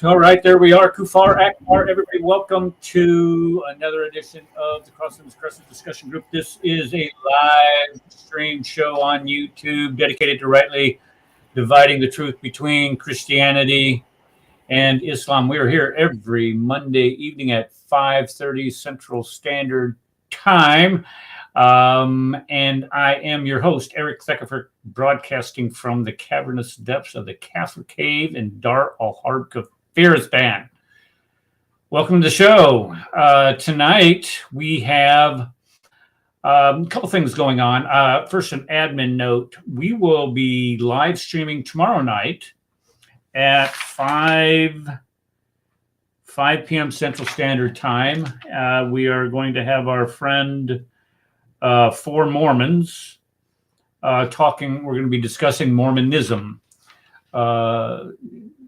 All right, there we are. Kufar Akbar. Everybody, welcome to another edition of the Crossroads Crescent Discussion Group. This is a live stream show on YouTube dedicated to rightly dividing the truth between Christianity and Islam. We are here every Monday evening at 5:30 Central Standard Time. And I am your host, Eric Theckerford, broadcasting from the cavernous depths of the Kafir Cave in Dar al-Harb, Kafiristan. Welcome to the show. Tonight we have a couple things going on. First, an admin note. We will be live streaming tomorrow night at 5 p.m. Central Standard Time. We are going to have our friend Four Mormons talking. We're going to be discussing Mormonism.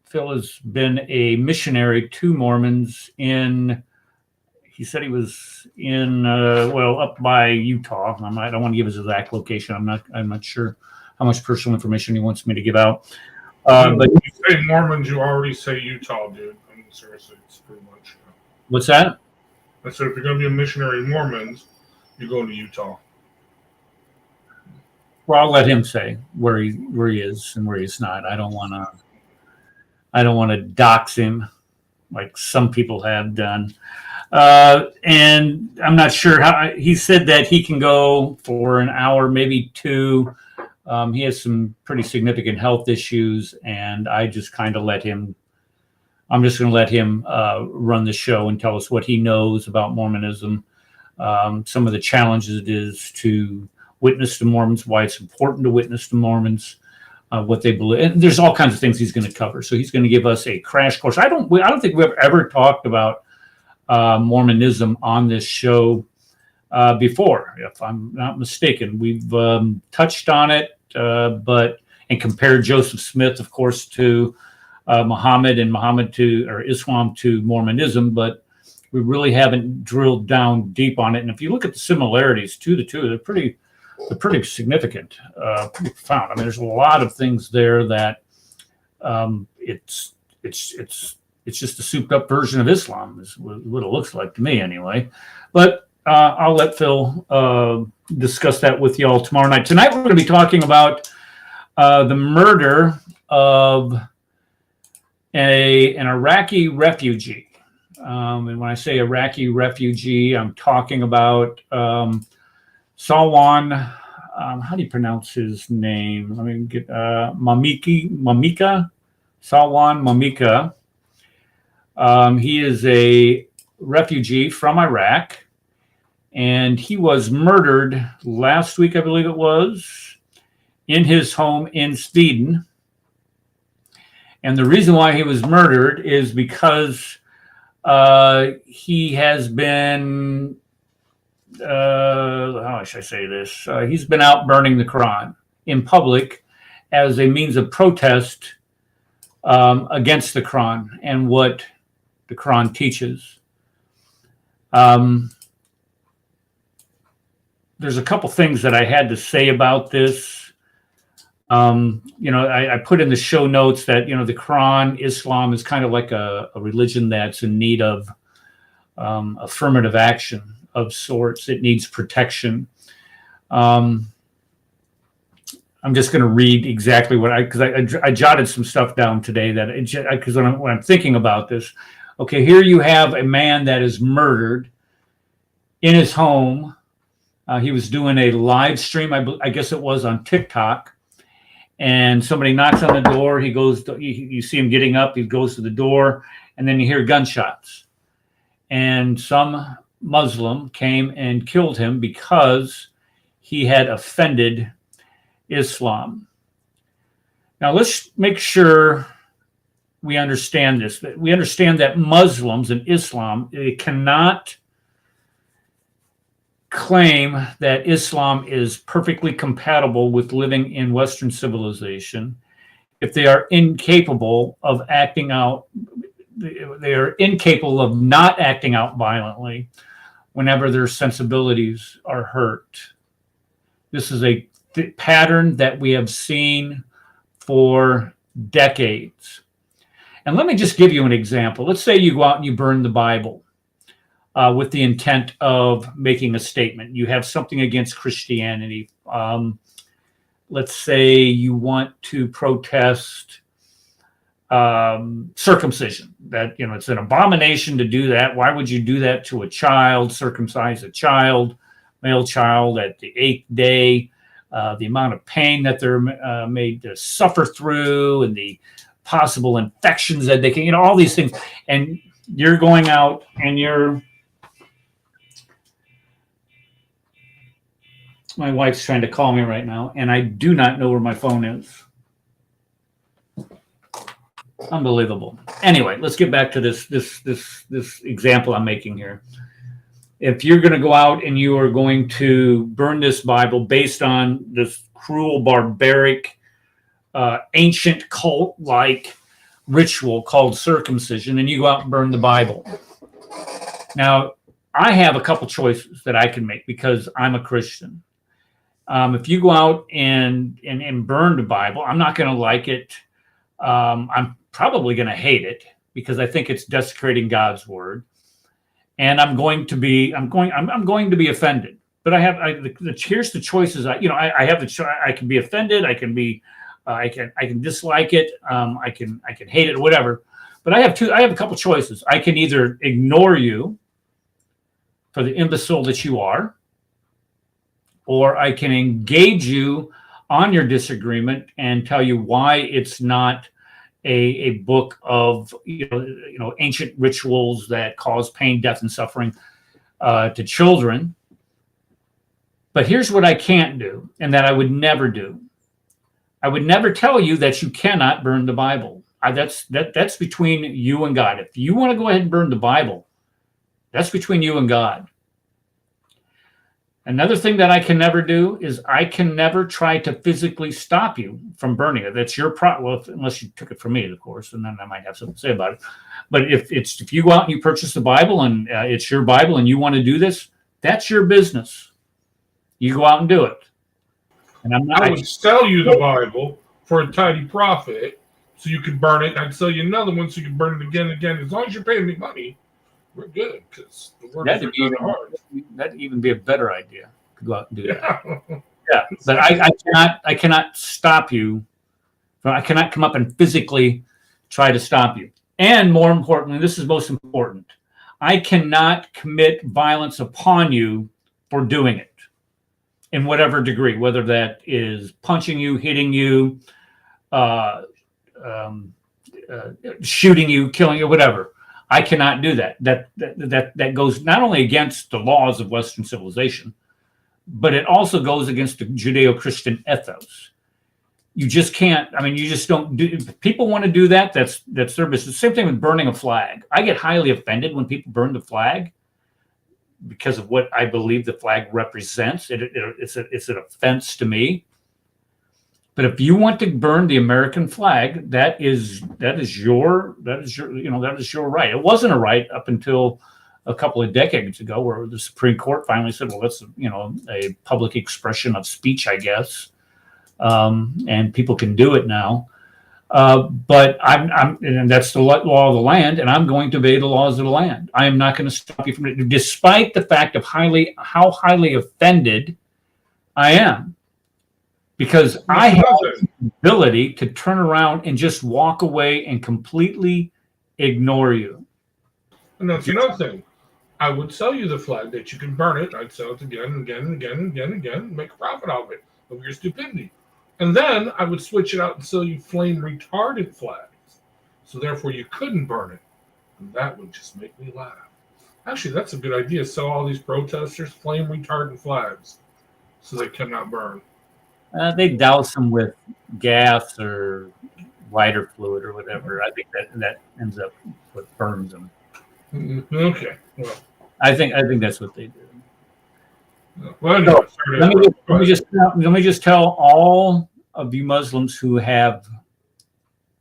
Phil has been a missionary to Mormons he said he was in, up by Utah. I don't want to give his exact location. I'm not sure how much personal information he wants me to give out. But when you say Mormons, you already say Utah, dude. I mean, seriously, it's pretty much. What's that? I said, if you're going to be a missionary Mormons, you go to Utah. Well, I'll let him say where he is and where he's not. I don't want to dox him like some people have done. And I'm not sure how. He said that he can go for an hour, maybe two. He has some pretty significant health issues, and I just kind of let him. I'm just going to let him run the show and tell us what he knows about Mormonism. Some of the challenges it is to witness to Mormons, why it's important to witness to Mormons, what they believe. And there's all kinds of things he's going to cover. So he's going to give us a crash course. I don't think we've ever talked about Mormonism on this show before, if I'm not mistaken. We've touched on it, and compared Joseph Smith, of course, to Muhammad and Islam to Mormonism, but we really haven't drilled down deep on it. And if you look at the similarities to the two, they're pretty significant, pretty profound. I mean, there's a lot of things there that it's just a souped up version of Islam, is what it looks like to me anyway. But I'll let Phil discuss that with y'all tomorrow night. Tonight we're going to be talking about the murder of an Iraqi refugee. And when I say Iraqi refugee, I'm talking about Salwan. How do you pronounce his name? Let me get Momika. Salwan Momika. He is a refugee from Iraq, and he was murdered last week, I believe it was, in his home in Sweden. And the reason why he was murdered is because he has been, how should I say this? He's been out burning the Quran in public as a means of protest against the Quran and what the Quran teaches. There's a couple things that I had to say about this. I put in the show notes that, the Quran, Islam is kind of like a religion that's in need of affirmative action of sorts. It needs protection. I'm just going to read exactly because I jotted some stuff down today because when I'm thinking about this, okay, here you have a man that is murdered in his home. He was doing a live stream, I guess it was on Tic Tok. And somebody knocks on the door. He goes. You see him getting up. He goes to the door, and then you hear gunshots. And some Muslim came and killed him because he had offended Islam. Now let's make sure we understand this. That we understand that Muslims and Islam cannot claim that Islam is perfectly compatible with living in Western civilization if they are incapable of acting out. They are incapable of not acting out violently whenever their sensibilities are hurt. This is a pattern that we have seen for decades. And let me just give you an example. Let's say you go out and you burn the Bible with the intent of making a statement. You have something against Christianity. Let's say you want to protest circumcision. That, it's an abomination to do that. Why would you do that to a child? Circumcise a child, male child, at the 8th day? The amount of pain that they're made to suffer through, and the possible infections that they can, all these things. And you're going out and my wife's trying to call me right now, and I do not know where my phone is. Unbelievable. Anyway, let's get back to this example I'm making here. If you're going to go out and you are going to burn this Bible based on this cruel, barbaric, ancient cult-like ritual called circumcision, and you go out and burn the Bible. Now, I have a couple choices that I can make because I'm a Christian. If you go out and burn the Bible, I'm not going to like it. I'm probably going to hate it because I think it's desecrating God's word, and I'm going to be offended. But here's the choices. I have I can be offended. I can be I can dislike it. I can hate it, whatever. But I have a couple choices. I can either ignore you for the imbecile that you are, or I can engage you on your disagreement and tell you why it's not a book of ancient rituals that cause pain, death, and suffering to children. But here's what I can't do, and that I would never do. I would never tell you that you cannot burn the Bible. That's between you and God. If you want to go ahead and burn the Bible, that's between you and God. Another thing that I can never do is I can never try to physically stop you from burning it. That's your problem. Well, unless you took it from me, of course, and then I might have something to say about it. But if you go out and you purchase the Bible and it's your Bible and you want to do this, that's your business. You go out and do it. And I would sell you the Bible for a tidy profit so you could burn it. I'd sell you another one so you can burn it again and again. As long as you're paying me money, we're good, because the word is really hard. That'd even be a better idea to go out and do that. Yeah, but I cannot stop you. I cannot come up and physically try to stop you. And more importantly, this is most important, I cannot commit violence upon you for doing it in whatever degree, whether that is punching you, hitting you, shooting you, killing you, whatever. I cannot do that. That goes not only against the laws of Western civilization, but it also goes against the Judeo-Christian ethos. You just can't. I mean, you just don't do. If people want to do that, that's their business. Same thing with burning a flag. I get highly offended when people burn the flag because of what I believe the flag represents. It's an offense to me. But if you want to burn the American flag, that is your right. It wasn't a right up until a couple of decades ago, where the Supreme Court finally said, well, that's a public expression of speech, I guess, and people can do it now. But and that's the law of the land, and I'm going to obey the laws of the land. I am not going to stop you from it, despite the fact of how highly offended I am. Because I have the ability to turn around and just walk away and completely ignore you. And that's another thing. I would sell you the flag that you can burn it. I'd sell it again and again and again and again and again and make a profit of it, of your stupidity. And then I would switch it out and sell you flame retardant flags. So therefore you couldn't burn it. And that would just make me laugh. Actually, that's a good idea. Sell all these protesters flame retardant flags so they cannot burn. They douse them with gas or lighter fluid or whatever. I think that ends up what burns them. Okay. Well, I think that's what they do. Well, anyway, let me just tell all of you Muslims who have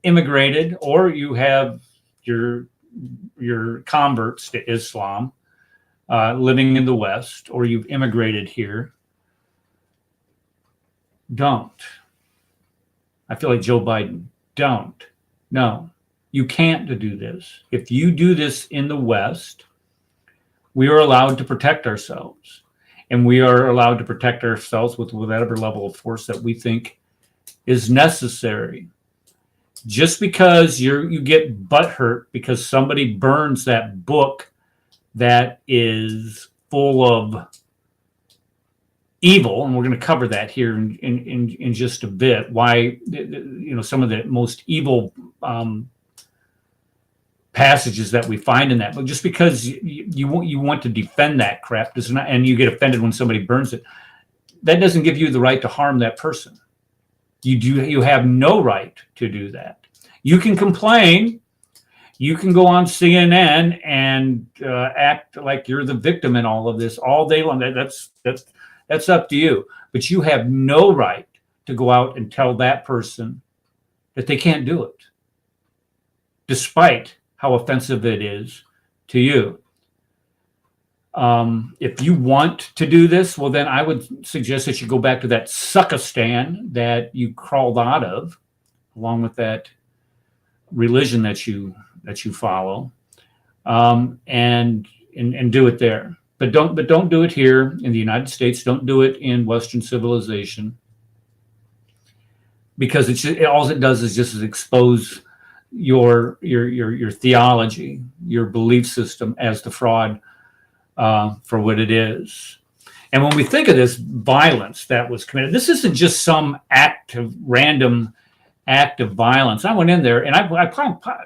immigrated, or you have your converts to Islam living in the West, or you've immigrated here. Don't. I feel like Joe Biden. Don't. No. You can't do this. If you do this in the West, we are allowed to protect ourselves. And we are allowed to protect ourselves with whatever level of force that we think is necessary. Just because you get butthurt because somebody burns that book that is full of evil, and we're going to cover that here in just a bit, why, you know, some of the most evil passages that we find in that book, just because you want to defend that crap does not, and you get offended when somebody burns it, that doesn't give you the right to harm that person. You have no right to do that. You can complain, you can go on CNN and act like you're the victim in all of this all day long. That's up to you. But you have no right to go out and tell that person that they can't do it, despite how offensive it is to you. If you want to do this, well, then I would suggest that you go back to that suckistan that you crawled out of, along with that religion that you follow, and do it there. But don't do it here in the United States. Don't do it in Western civilization, because all it does is just expose your theology, your belief system as the fraud for what it is. And when we think of this violence that was committed, this isn't just some random act of violence. I went in there and I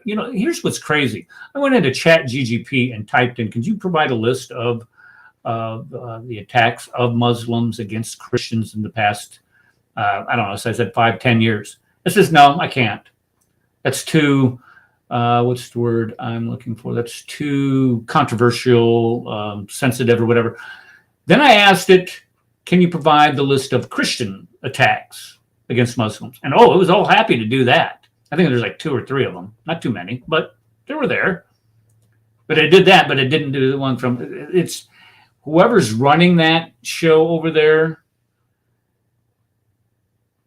you know, here's what's crazy. I went into Chat GGP and typed in, could you provide a list of the attacks of Muslims against Christians in the past, I don't know, so I said 5-10 years. It says, no, I can't. That's too, what's the word I'm looking for? That's too controversial, sensitive, or whatever. Then I asked it, can you provide the list of Christian attacks against Muslims? And it was all happy to do that. I think there's like 2 or 3 of them, not too many, but they were there. But it did that, but it didn't do the one from, it's whoever's running that show over there,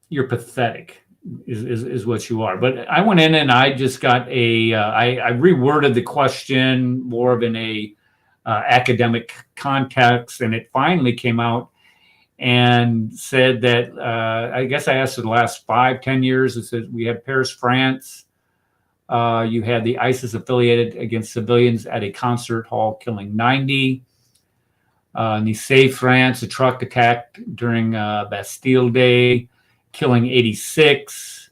you're pathetic. Is what you are. But I went in and I just got I reworded the question more of in a academic context, and it finally came out and said that I guess I asked for the last 5-10 years. It says we had Paris, France. You had the ISIS affiliated against civilians at a concert hall, killing 90. Nice, France, a truck attacked during Bastille Day, killing 86.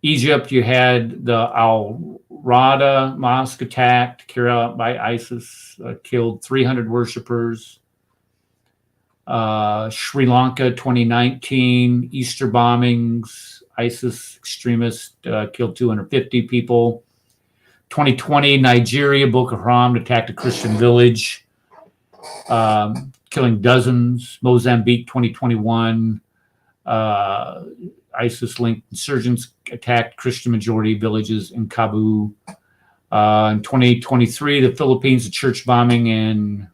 Egypt, you had the Al Rada mosque attacked, carried out by ISIS, killed 300 worshipers. Sri Lanka, 2019, Easter bombings, ISIS extremists killed 250 people. 2020, Nigeria, Boko Haram attacked a Christian village, killing dozens. Mozambique, 2021, ISIS-linked insurgents attacked Christian majority villages in Cebu. In 2023, the Philippines, a church bombing in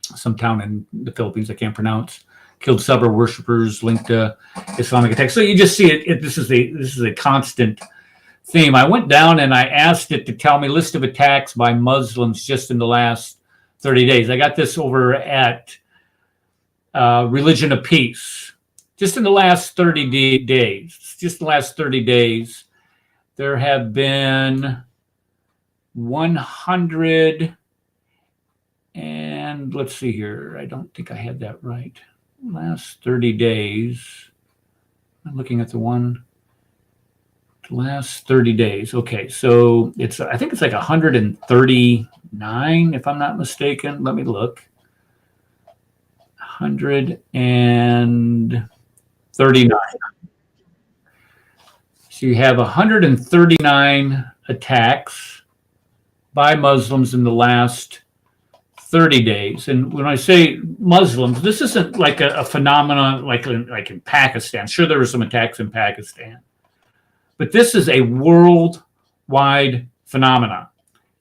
some town in the Philippines I can't pronounce, killed several worshipers linked to Islamic attacks. So you just see it. This is a constant theme. I went down and I asked it to tell me a list of attacks by Muslims just in the last 30 days. I got this over at Religion of Peace. Just in the last 30 days, there have been 100 and let's see here. I don't think I had that right. Last 30 days. I'm looking at the last 30 days. Okay, so I think it's like 139, if I'm not mistaken. Let me look. 139. So you have 139 attacks by Muslims in the last 30 days. And when I say Muslims, this isn't like a phenomenon like in Pakistan. Sure, there were some attacks in Pakistan, but this is a worldwide phenomenon.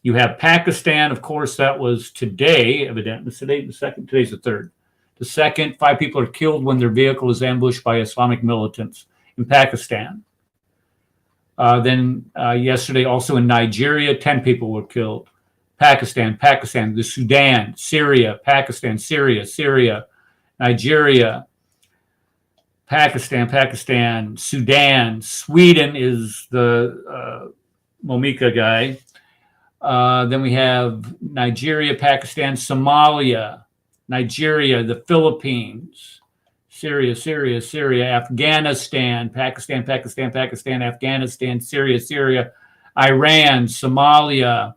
You have Pakistan, of course, that was today, evidently. Today's the 3rd. The 2nd, 5 people are killed when their vehicle is ambushed by Islamic militants in Pakistan. Then yesterday, also in Nigeria, 10 people were killed. Pakistan, the Sudan, Syria, Pakistan, Syria, Nigeria, Pakistan, Sudan, Sweden is the Momika guy. Then we have Nigeria, Pakistan, Somalia, Nigeria, the Philippines, Syria, Afghanistan, Pakistan, Afghanistan, Syria, Iran, Somalia,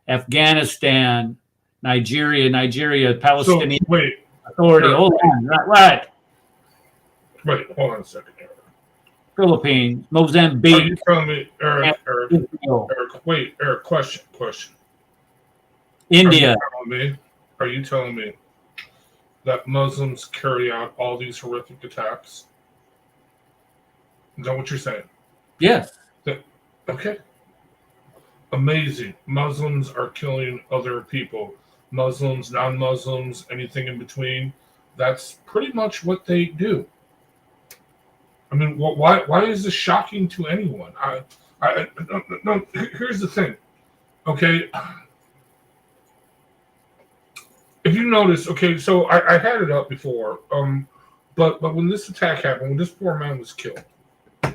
Afghanistan, Nigeria, Palestinian Authority. Eric, Hold on, right. Wait, hold on a second. Philippines, Are Mozambique. you telling me, Eric, Israel, wait, Eric, question. India. Are you telling me that Muslims carry out all these horrific attacks? Is that what you're saying? Yes. Okay. Amazing. Muslims are killing other people. Muslims, non-Muslims, anything in between. That's pretty much what they do. I mean, why is this shocking to anyone? No, here's the thing. Okay. If you notice, okay, so I had it up before, but when this attack happened, when this poor man was killed,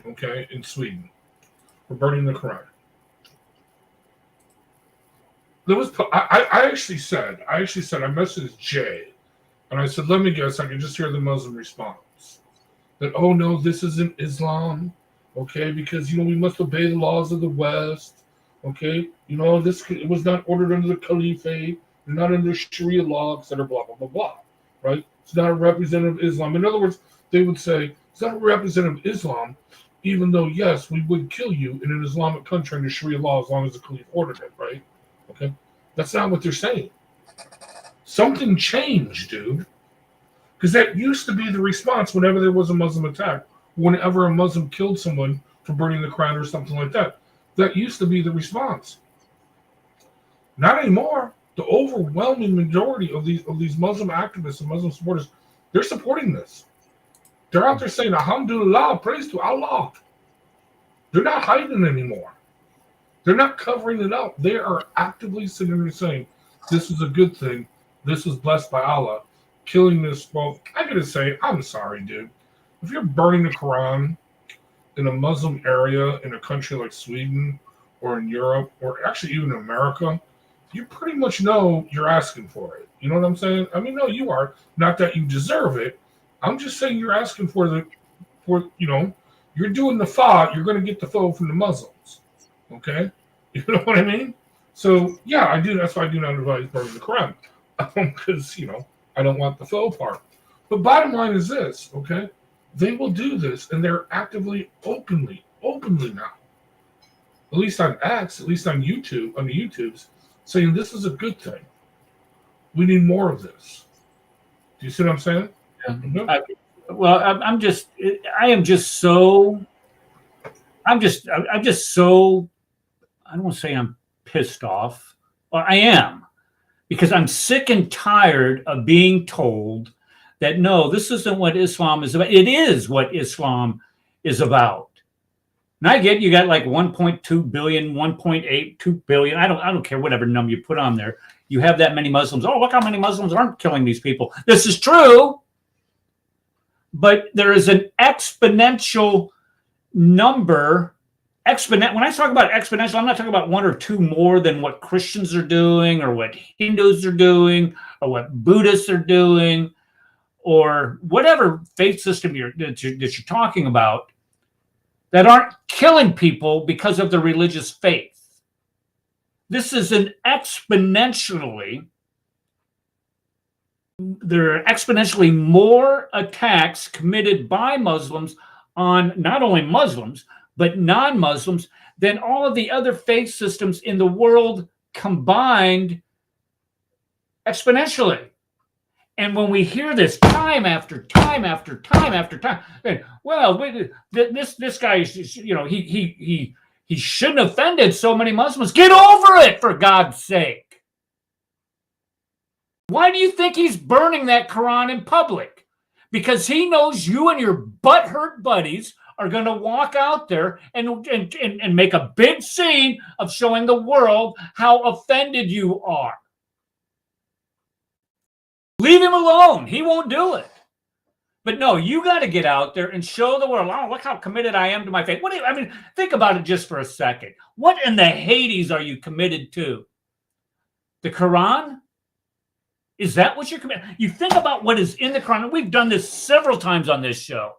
okay, in Sweden, for burning the Quran, there was I actually said I messaged Jay, and I said, let me guess, I can just hear the Muslim response that, oh no, this isn't Islam, okay, because we must obey the laws of the West, okay, it was not ordered under the Caliphate. Not under Sharia law, etc., blah, blah, blah, blah, right? It's not a representative of Islam. In other words, they would say, it's not a representative of Islam, even though, yes, we would kill you in an Islamic country under Sharia law as long as the Caliph ordered it, right? Okay? That's not what they're saying. Something changed, dude. Because that used to be the response whenever there was a Muslim attack, whenever a Muslim killed someone for burning the Quran or something like that. That used to be the response. Not anymore. The overwhelming majority of these Muslim activists and Muslim supporters, they're supporting this. They're out there saying, Alhamdulillah, praise to Allah. They're not hiding anymore. They're not covering it up. They are actively sitting there saying, this is a good thing. This is blessed by Allah. Killing this, well, I gotta say, I'm sorry, dude. If you're burning the Quran in a Muslim area in a country like Sweden or in Europe or actually even America, you pretty much know you're asking for it. You know what I'm saying? I mean, no, you are. Not that you deserve it. I'm just saying you're asking for you're doing the fa, you're going to get the foe from the Muslims. Okay? You know what I mean? So, yeah, I do. That's why I do not advise burning the Quran. Because, I don't want the foe part. But bottom line is this, okay? They will do this, and they're actively, openly now. At least on X, at least on YouTube, on the YouTubes, saying this is a good thing. We need more of this. Do you see what I'm saying? Yeah. Mm-hmm. I'm just so, I don't want to say I'm pissed off. Well, I am, because I'm sick and tired of being told that, no, this isn't what Islam is about. It is what Islam is about. And I get you got like 1.2 billion, 1.82 billion. I don't care whatever number you put on there. You have that many Muslims. Oh, look how many Muslims aren't killing these people. This is true. But there is an exponential number. When I talk about exponential, I'm not talking about one or two more than what Christians are doing or what Hindus are doing or what Buddhists are doing or whatever faith system that you're talking about, that aren't killing people because of their religious faith. This is there are exponentially more attacks committed by Muslims on not only Muslims, but non-Muslims than all of the other faith systems in the world combined exponentially. And when we hear this time after time after time after time, well, this guy, he shouldn't have offended so many Muslims. Get over it, for God's sake. Why do you think he's burning that Quran in public? Because he knows you and your butthurt buddies are going to walk out there and make a big scene of showing the world how offended you are. Leave him alone. He won't do it. But no, you got to get out there and show the world, oh, look how committed I am to my faith. Think about it just for a second. What in the Hades are you committed to? The Quran? Is that what you're committed? You think about what is in the Quran. We've done this several times on this show.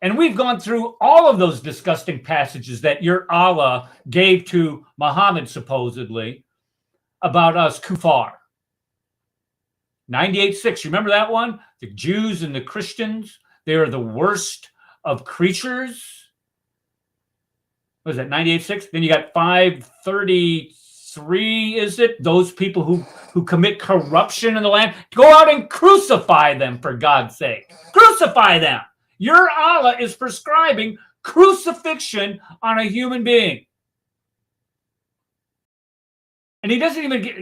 And we've gone through all of those disgusting passages that your Allah gave to Muhammad, supposedly, about us kuffar. 98:6, remember that one? The Jews and the Christians, they are the worst of creatures. What is that, 98:6? Then you got 533, is it? Those people who commit corruption in the land. Go out and crucify them, for God's sake. Crucify them. Your Allah is prescribing crucifixion on a human being. And he doesn't even get,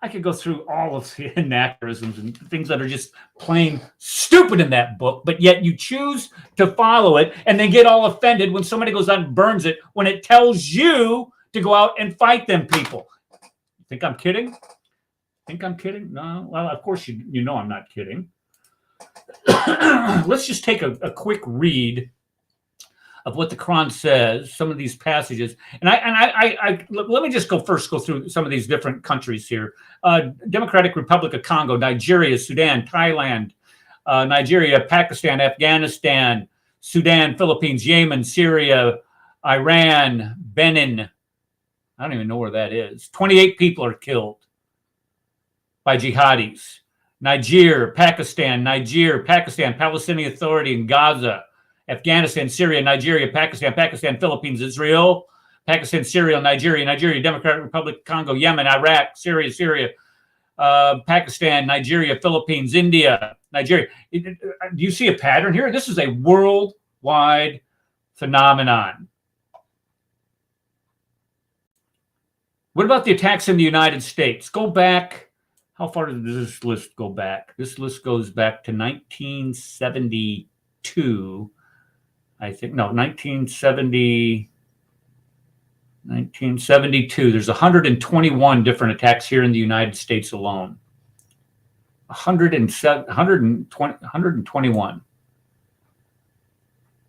I could go through all of the anachronisms and things that are just plain stupid in that book, but yet you choose to follow it and then get all offended when somebody goes out and burns it when it tells you to go out and fight them people. Think I'm kidding? No. Well, of course you know I'm not kidding. Let's just take a quick read of what the Quran says, some of these passages. And I let me just go through some of these different countries here. Democratic Republic of Congo, Nigeria, Sudan, Thailand, Nigeria, Pakistan, Afghanistan, Sudan, Philippines, Yemen, Syria, Iran, Benin. I don't even know where that is. 28 people are killed by jihadis. Niger, Pakistan, Palestinian Authority in Gaza, Afghanistan, Syria, Nigeria, Pakistan, Philippines, Israel, Pakistan, Syria, Nigeria, Democratic Republic of Congo, Yemen, Iraq, Syria, Pakistan, Nigeria, Philippines, India, Nigeria. Do you see a pattern here? This is a worldwide phenomenon. What about the attacks in the United States? Go back. How far does this list go back? This list goes back to 1972. I think, no, 1972. There's 121 different attacks here in the United States alone. 121.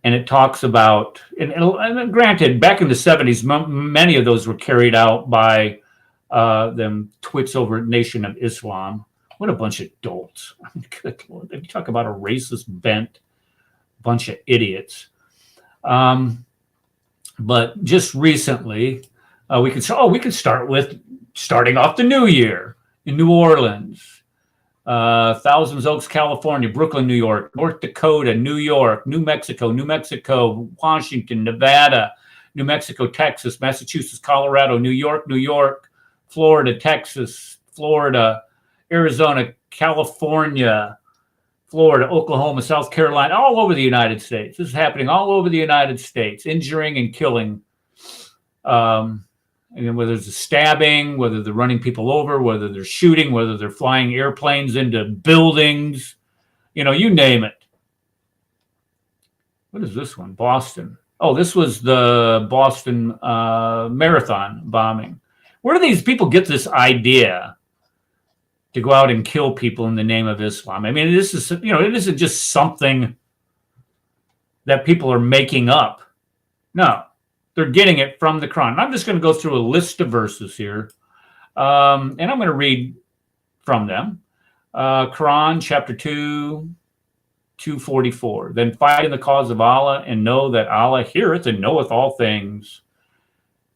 And it talks about, and granted, back in the 70s, many of those were carried out by them twits over Nation of Islam. What a bunch of dolts. I mean, good Lord. They talk about a racist bent bunch of idiots. But just recently, we could start with starting off the new year in New Orleans, Thousand Oaks, California, Brooklyn, New York, North Dakota, New York, New Mexico, Washington, Nevada, New Mexico, Texas, Massachusetts, Colorado, New York, Florida, Texas, Florida, Arizona, California, Florida, Oklahoma, South Carolina, all over the United States. This is happening all over the United States, injuring and killing. And whether it's a stabbing, whether they're running people over, whether they're shooting, whether they're flying airplanes into buildings, you name it. What is this one? Boston. Oh, this was the Boston Marathon bombing. Where do these people get this idea to go out and kill people in the name of Islam? I mean, this is, it isn't just something that people are making up. No, they're getting it from the Quran. I'm just going to go through a list of verses here, and I'm going to read from them. Quran, chapter 2, 244. Then fight in the cause of Allah and know that Allah heareth and knoweth all things.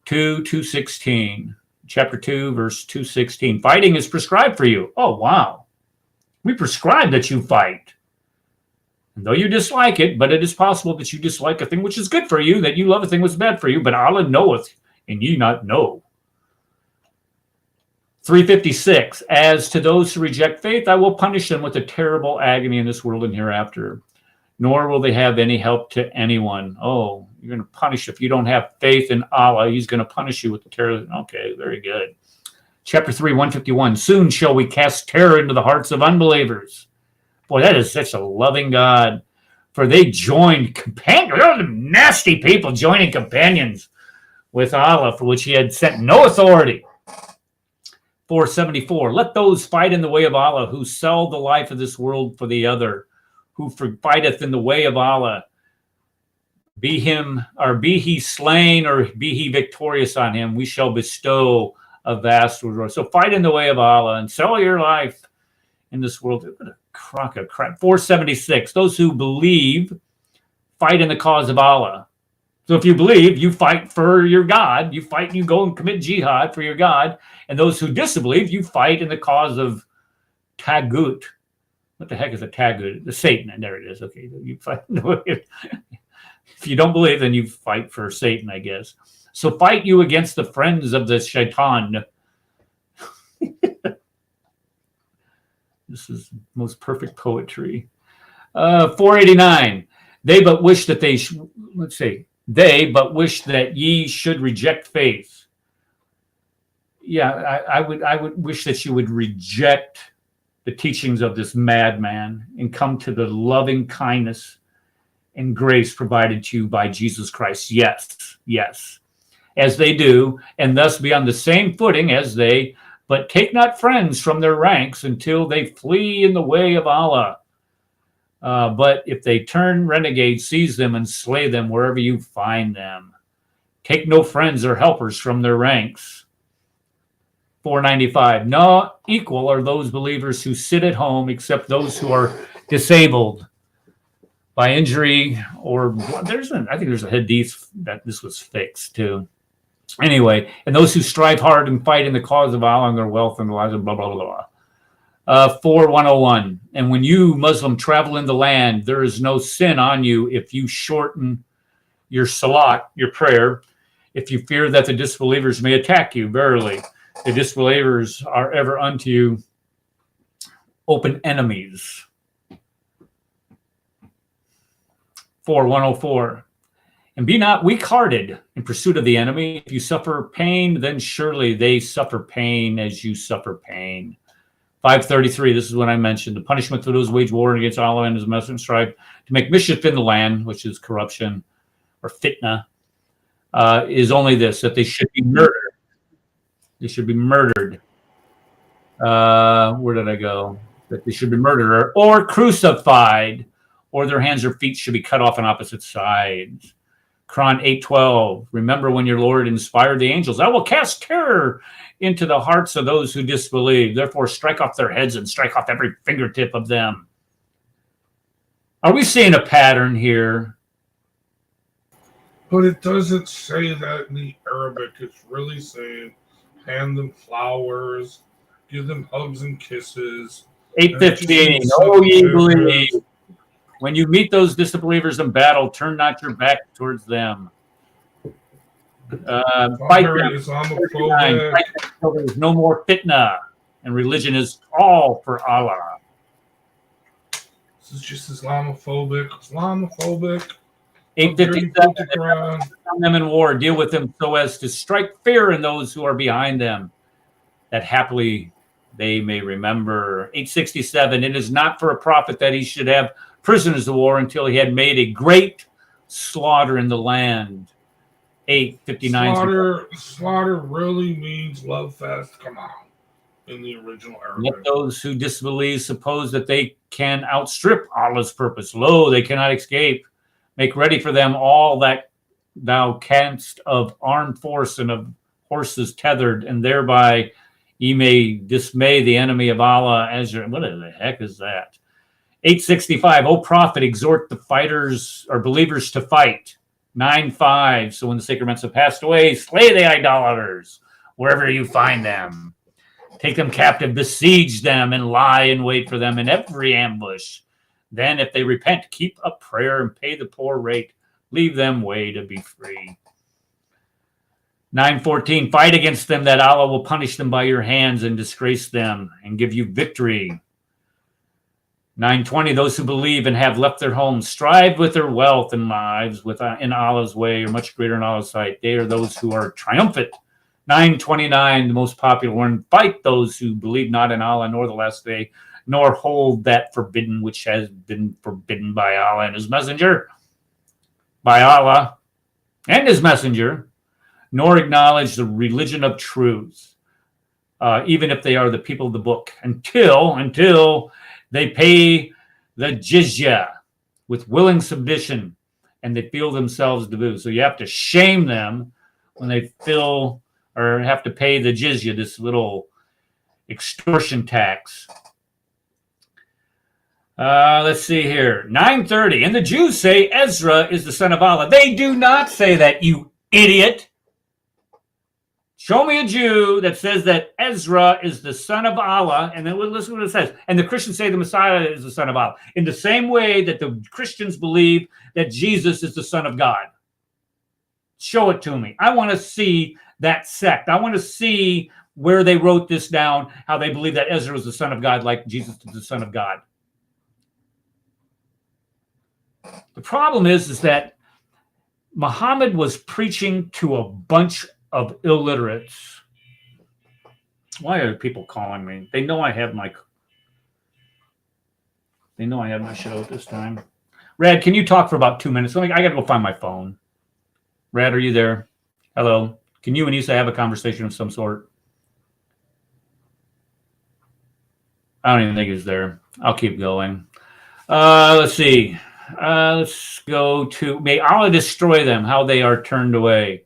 2:216. Chapter 2, verse 216. Fighting is prescribed for you. Oh, wow. We prescribe that you fight. And though you dislike it, but it is possible that you dislike a thing which is good for you, that you love a thing which is bad for you, but Allah knoweth, and ye not know. 356. As to those who reject faith, I will punish them with a terrible agony in this world and hereafter, nor will they have any help to anyone. Oh, you're going to punish if you don't have faith in Allah. He's going to punish you with the terror. Okay, very good. Chapter 3, 151. Soon shall we cast terror into the hearts of unbelievers. Boy, that is such a loving God. For they joined companions, nasty people joining companions with Allah, for which he had sent no authority. 474. Let those fight in the way of Allah who sell the life of this world for the other, who fighteth in the way of Allah. Be he slain or be he victorious on him, we shall bestow a vast reward. So fight in the way of Allah and sell your life in this world. What a crock of crap. 476. Those who believe fight in the cause of Allah. So if you believe, you fight for your God. You fight and you go and commit jihad for your God. And those who disbelieve, you fight in the cause of Tagut. What the heck is a Tagut? The Satan. And there it is. Okay. You fight. If you don't believe, then you fight for Satan, I guess. So fight you against the friends of the shaitan. This is most perfect poetry. 489. They but wish that they but wish that ye should reject faith. Yeah, I would wish that you would reject the teachings of this madman and come to the loving kindness and grace provided to you by Jesus Christ. Yes, yes, as they do, and thus be on the same footing as they, but take not friends from their ranks until they flee in the way of Allah. But if they turn renegades, seize them and slay them wherever you find them. Take no friends or helpers from their ranks. 495. No equal are those believers who sit at home, except those who are disabled by injury or I think there's a hadith that this was fixed too. Anyway, and those who strive hard and fight in the cause of Allah and their wealth and the lives of blah, blah, blah, blah. 4101. And when you, Muslim, travel in the land, there is no sin on you if you shorten your salat, your prayer, if you fear that the disbelievers may attack you. Verily, the disbelievers are ever unto you open enemies. 4104. And be not weak-hearted in pursuit of the enemy. If you suffer pain, then surely they suffer pain as you suffer pain. 533, this is what I mentioned. The punishment for those who wage war against Allah and his messenger strive to make mischief in the land, which is corruption or fitna, is only this, that they should be murdered. They should be murdered. Where did I go? That they should be murdered or crucified, or their hands or feet should be cut off on opposite sides. Quran 8:12. Remember when your Lord inspired the angels, I will cast terror into the hearts of those who disbelieve. Therefore, strike off their heads and strike off every fingertip of them. Are we seeing a pattern here? But it doesn't say that in the Arabic. It's really saying hand them flowers, give them hugs and kisses. 8:15. Oh, ye believe. When you meet those disbelievers in battle, turn not your back towards them. Fight them. Islamophobic. There's no more fitna, and religion is all for Allah. This is just Islamophobic. 8:57. Them in war, deal with them so as to strike fear in those who are behind them, that happily they may remember. 8:67. It is not for a prophet that he should have prisoners of war until he had made a great slaughter in the land. 8:59. Slaughter really means love fest. Come on, in the original Arabic. Let those who disbelieve suppose that they can outstrip Allah's purpose. Lo, they cannot escape. Make ready for them all that thou canst of armed force and of horses tethered, and thereby ye may dismay the enemy of Allah as your. What the heck is that? 8:65. O prophet, exhort the fighters or believers to fight. 9:5. So when the sacraments have passed away, slay the idolaters wherever you find them. Take them captive, besiege them, and lie in wait for them in every ambush. Then, if they repent, keep up prayer and pay the poor rate. Leave them way to be free. 9:14. Fight against them, that Allah will punish them by your hands and disgrace them and give you victory. 9:20. Those who believe and have left their homes strive with their wealth and lives in Allah's way, or much greater in Allah's sight. They are those who are triumphant. 9:29. The most popular one. Fight those who believe not in Allah nor the last day, nor hold that forbidden which has been forbidden by Allah and his messenger, by Allah and his messenger, nor acknowledge the religion of truth, even if they are the people of the book, until they pay the jizya with willing submission and they feel themselves taboo. So you have to shame them when they feel or have to pay the jizya, this little extortion tax. Let's see here. 9:30. And the Jews say Ezra is the son of Allah. They do not say that, you idiot. Show me a Jew that says that Ezra is the son of Allah, and then listen to what it says. And the Christians say the Messiah is the son of Allah, in the same way that the Christians believe that Jesus is the son of God. Show it to me. I want to see that sect. I want to see where they wrote this down, how they believe that Ezra is the son of God, like Jesus is the son of God. The problem is that Muhammad was preaching to a bunch of illiterates. Why are people calling me? They know I have my show at this time. Rad, can you talk for about 2 minutes? I got to go find my phone. Rad, are you there? Hello. Can you and Issa have a conversation of some sort? I don't even think he's there. I'll keep going. Let's see. Let's go to, may Allah destroy them, how they are turned away.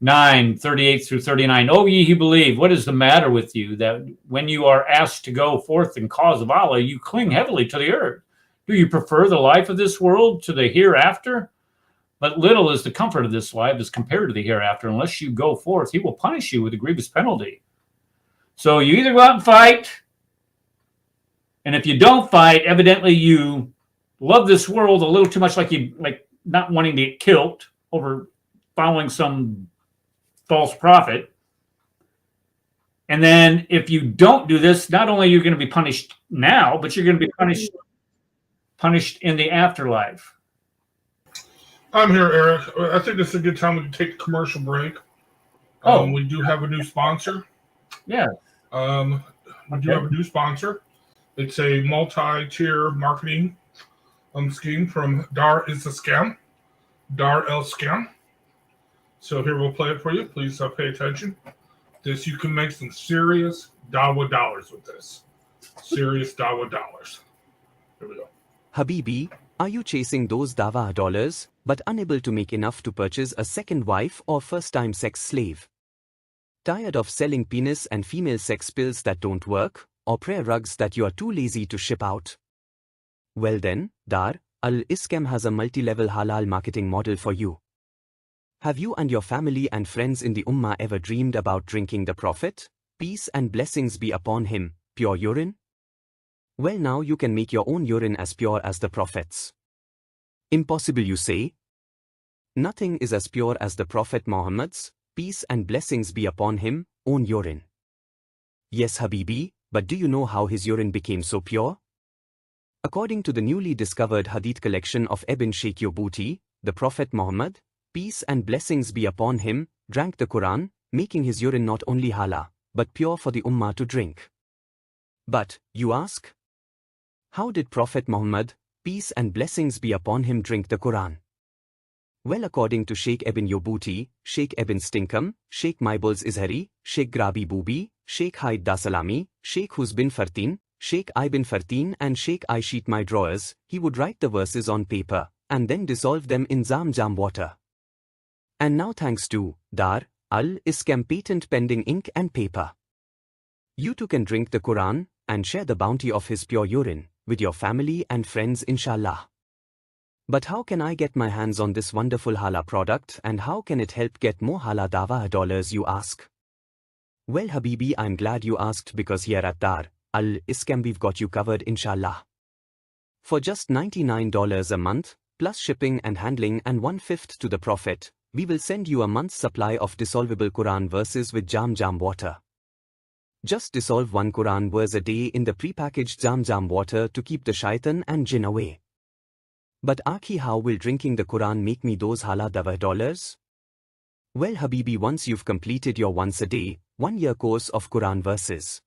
9:38 through 39. O ye who believe, what is the matter with you, that when you are asked to go forth in cause of Allah, you cling heavily to the earth? Do you prefer the life of this world to the hereafter? But little is the comfort of this life as compared to the hereafter. Unless you go forth, he will punish you with a grievous penalty. So you either go out and fight, and if you don't fight, evidently you love this world a little too much, like not wanting to get killed over following some false prophet. And then if you don't do this, not only are you going to be punished now, but you're going to be punished in the afterlife. I'm here, Eric. I think this is a good time we can take a commercial break. We do have a new sponsor. Yeah. We do have a new sponsor. It's a multi-tier marketing scheme from Dar is a Scam. Dar el Scam. So here we'll play it for you. Please pay attention. You can make some serious Dawa dollars with this. Serious Dawa dollars. Here we go. Habibi, are you chasing those Dawa dollars, but unable to make enough to purchase a second wife or first-time sex slave? Tired of selling penis and female sex pills that don't work, or prayer rugs that you are too lazy to ship out? Well then, Dar al-Islam has a multi-level halal marketing model for you. Have you and your family and friends in the Ummah ever dreamed about drinking the Prophet, peace and blessings be upon him, pure urine? Well, now you can make your own urine as pure as the Prophet's. Impossible, you say? Nothing is as pure as the Prophet Muhammad's, peace and blessings be upon him, own urine. Yes, Habibi, but do you know how his urine became so pure? According to the newly discovered Hadith collection of Ibn Sheikh Yobuti, the Prophet Muhammad, peace and blessings be upon him, drank the Quran, making his urine not only halal, but pure for the Ummah to drink. But, you ask, how did Prophet Muhammad, peace and blessings be upon him, drink the Quran? Well, according to Sheikh Ibn Yobuti, Sheikh Ibn Stinkum, Sheikh Maibuls Izhari, Sheikh Grabi Bubi, Sheikh Haid Dasalami, Sheikh Huzbin Fartin, Sheikh Ibn Fartin and Sheikh I sheet my drawers, he would write the verses on paper, and then dissolve them in Zam water. And now thanks to Dar al-Islam patent pending ink and paper, you too can drink the Quran and share the bounty of his pure urine with your family and friends, inshallah. But how can I get my hands on this wonderful halal product, and how can it help get more halal dawa dollars, you ask? Well, Habibi, I'm glad you asked, because here at Dar al-Islam we've got you covered, inshallah. For just $99 a month, plus shipping and handling and 1/5 to the Prophet, we will send you a month's supply of dissolvable Quran verses with jam water. Just dissolve one Quran verse a day in the prepackaged jam water to keep the shaitan and jinn away. But Aki, how will drinking the Quran make me those halal dawa dollars? Well, Habibi, once you've completed your once a day, 1 year course of Quran verses,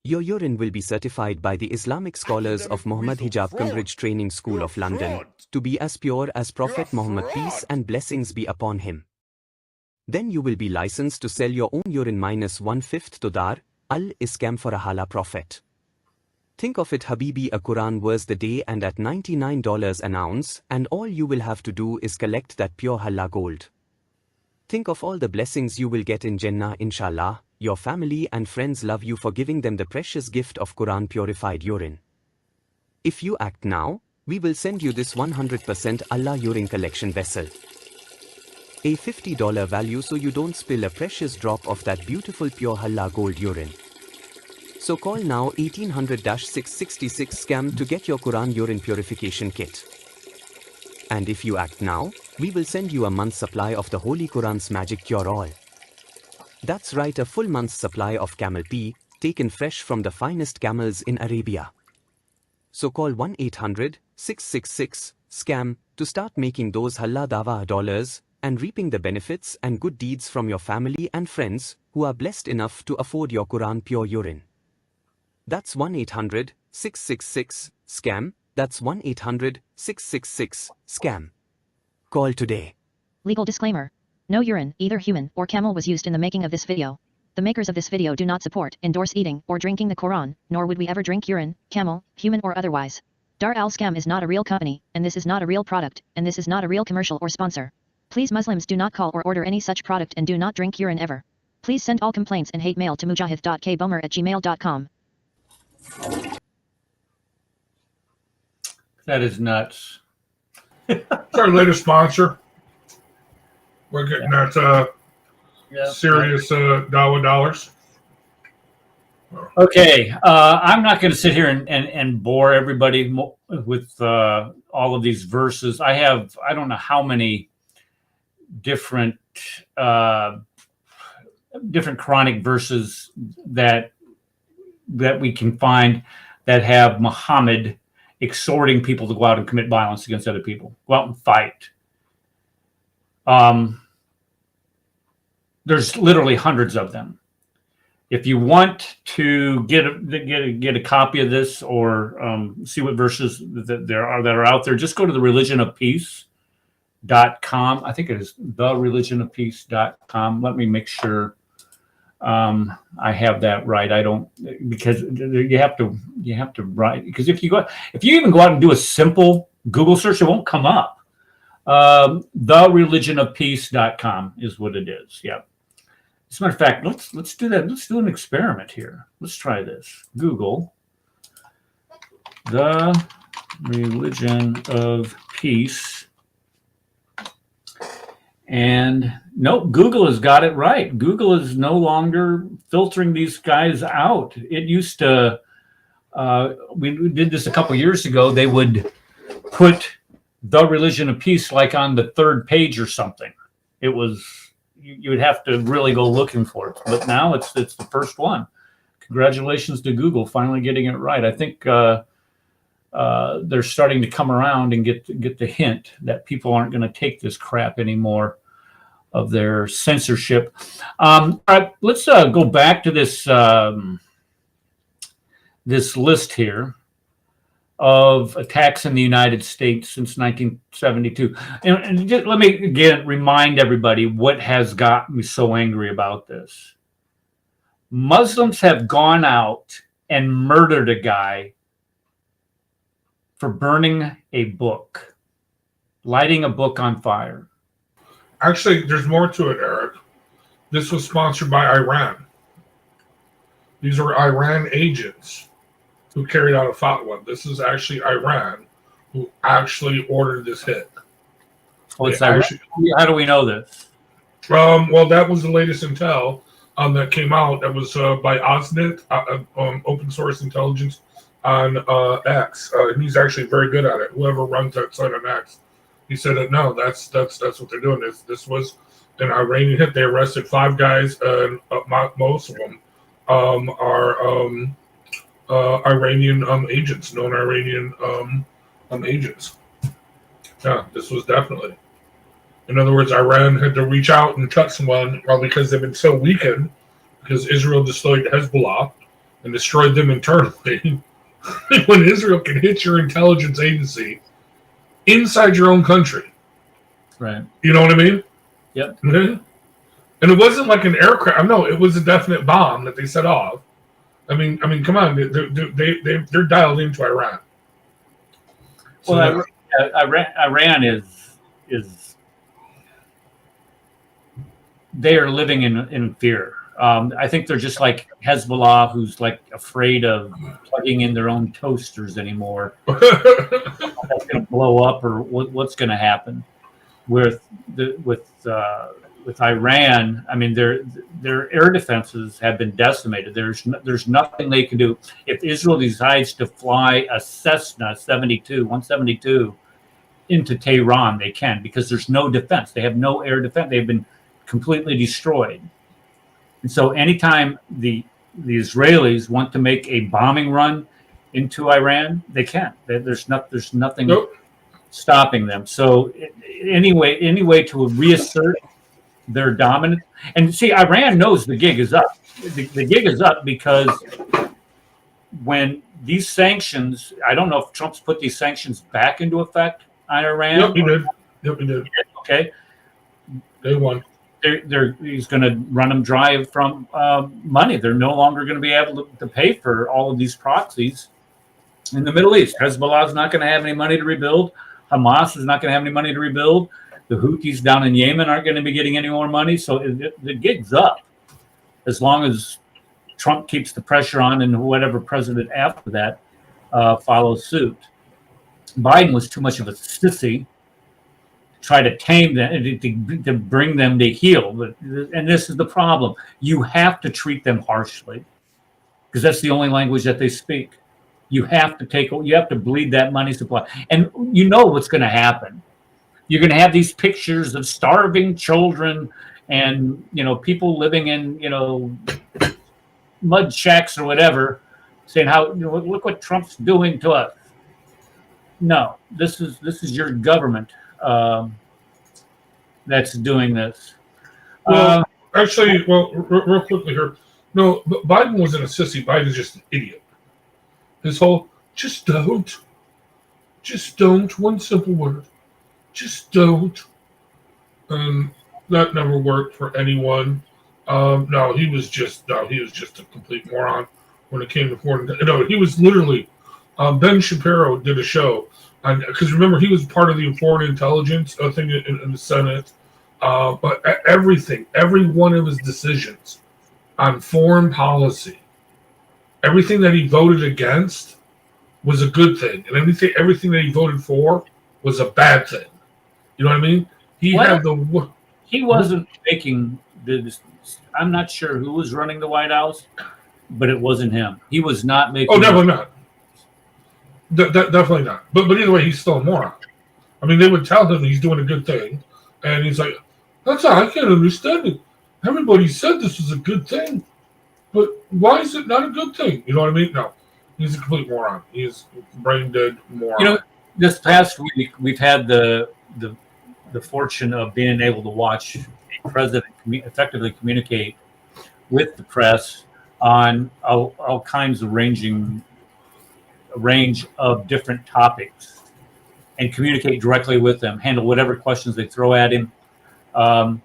Your urine will be certified by the Islamic scholars of Muhammad Hijab Cambridge Training School of London to be as pure as Prophet Muhammad, peace and blessings be upon him. Then you will be licensed to sell your own urine minus 1/5 to Dar al-Islam for a halal profit. Think of it, Habibi, a Quran verse the day and at $99 an ounce, and all you will have to do is collect that pure halal gold. Think of all the blessings you will get in Jannah, inshallah. Your family and friends love you for giving them the precious gift of Quran purified urine. If you act now, we will send you this 100% Allah urine collection vessel. A $50 value so you don't spill a precious drop of that beautiful pure halal gold urine. So call now 1800-666 scam to get your Quran urine purification kit. And if you act now, we will send you a month's supply of the Holy Quran's magic cure-all. That's right, a full month's supply of camel pee, taken fresh from the finest camels in Arabia. So call 1-800-666-SCAM to start making those halal dawa dollars and reaping the benefits and good deeds from your family and friends who are blessed enough to afford your Quran pure urine. That's 1-800-666-SCAM. That's 1-800-666-SCAM. Call today. Legal disclaimer. No urine, either human or camel, was used in the making of this video. The makers of this video do not support, endorse eating or drinking the Quran, nor would we ever drink urine, camel, human or otherwise. Dar al-Scam is not a real company, and this is not a real product, and this is not a real commercial or sponsor. Please, Muslims, do not call or order any such product and do not drink urine ever. Please send all complaints and hate mail to mujahid.kbomer@gmail.com. That is nuts. It's our latest sponsor. We're getting that serious dollar dollars. Okay, I'm not going to sit here and bore everybody with all of these verses. I don't know how many different Quranic verses that we can find that have Muhammad exhorting people to go out and commit violence against other people, go out and fight. There's literally hundreds of them. If you want to get a copy of this or see what verses that are out there, just go to the religionofpeace.com. I think it is thereligionofpeace.com. Let me make sure I have that right. I don't, because you have to write, because if you even go out and do a simple Google search, it won't come up. Thereligionofpeace.com is what it is. Yeah. As a matter of fact, let's do that. Let's do an experiment here. Let's try this. Google the Religion of Peace. And nope, Google has got it right. Google is no longer filtering these guys out. It used to, we did this a couple years ago. They would put the Religion of Peace like on the third page or something. It was, you would have to really go looking for it. But now it's the first one. Congratulations to Google finally getting it right. I think they're starting to come around and get the hint that people aren't going to take this crap anymore of their censorship. All right, let's go back to this this list here of attacks in the United States since 1972. And just let me again remind everybody what has got me so angry about this. Muslims have gone out and murdered a guy for burning a book, lighting a book on fire. Actually, there's more to it, Eric. This was sponsored by Iran. These were Iran agents who carried out a fatwa. This is actually Iran who actually ordered this hit. How do we know this? Well, that was the latest intel that came out. That was by Osnet, open source intelligence on X. He's actually very good at it. Whoever runs that site on X, he said that no, that's what they're doing. This was an Iranian hit. They arrested 5 guys, and most of them are Iranian agents, known Iranian agents. Yeah, this was definitely. In other words, Iran had to reach out and touch someone, because they've been so weakened, because Israel destroyed Hezbollah, and destroyed them internally. When Israel can hit your intelligence agency inside your own country. Right. You know what I mean? Yep. And it wasn't like an aircraft. No, it was a definite bomb that they set off. I mean, come on, they're dialed into Iran. So well, Iran is they are living in fear. I think they're just like Hezbollah, who's like afraid of plugging in their own toasters anymore. That's going to blow up, or what's going to happen with Iran. I mean, their air defenses have been decimated. There's nothing they can do. If Israel decides to fly a Cessna 172 into Tehran, they can, because there's no defense. They have no air defense. They've been completely destroyed. And so anytime the Israelis want to make a bombing run into Iran, they can. There's nothing Nope. stopping them. So any way to reassert their dominance. And see, Iran knows the gig is up. The gig is up because when these sanctions, I don't know if Trump's put these sanctions back into effect on Iran. Yep, he did. Yep, he did. Okay. They won. He's going to run them dry from money. They're no longer going to be able to pay for all of these proxies in the Middle East. Hezbollah is not going to have any money to rebuild. Hamas is not going to have any money to rebuild. The Houthis down in Yemen aren't going to be getting any more money. So the gig's up as long as Trump keeps the pressure on and whatever president after that follows suit. Biden was too much of a sissy. Try to tame them, to bring them to heel. And this is the problem. You have to treat them harshly because that's the only language that they speak. You have to bleed that money supply. And you know what's going to happen. You're going to have these pictures of starving children and, people living in, mud shacks or whatever, saying how, look what Trump's doing to us. No, this is your government. That's doing this. Well, actually, real quickly here. No, but Biden wasn't a sissy. Biden's just an idiot. His whole, just don't. One simple word. Just don't. And that never worked for anyone. No, he was just a complete moron when it came to foreign. No, he was literally. Ben Shapiro did a show, because remember he was part of the foreign intelligence thing in the Senate. But every one of his decisions on foreign policy, everything that he voted against was a good thing, and everything that he voted for was a bad thing. You know what I mean? He wasn't making the. I'm not sure who was running the White House, but it wasn't him. He was not making. Oh, definitely not. Definitely not. But either way, he's still a moron. I mean, they would tell him he's doing a good thing, and he's like, I can't understand it. Everybody said this was a good thing, but why is it not a good thing? You know what I mean? No, he's a complete moron. He's a brain dead moron. This past week we've had the fortune of being able to watch a president effectively communicate with the press on all kinds of range of different topics, and communicate directly with them, handle whatever questions they throw at him. And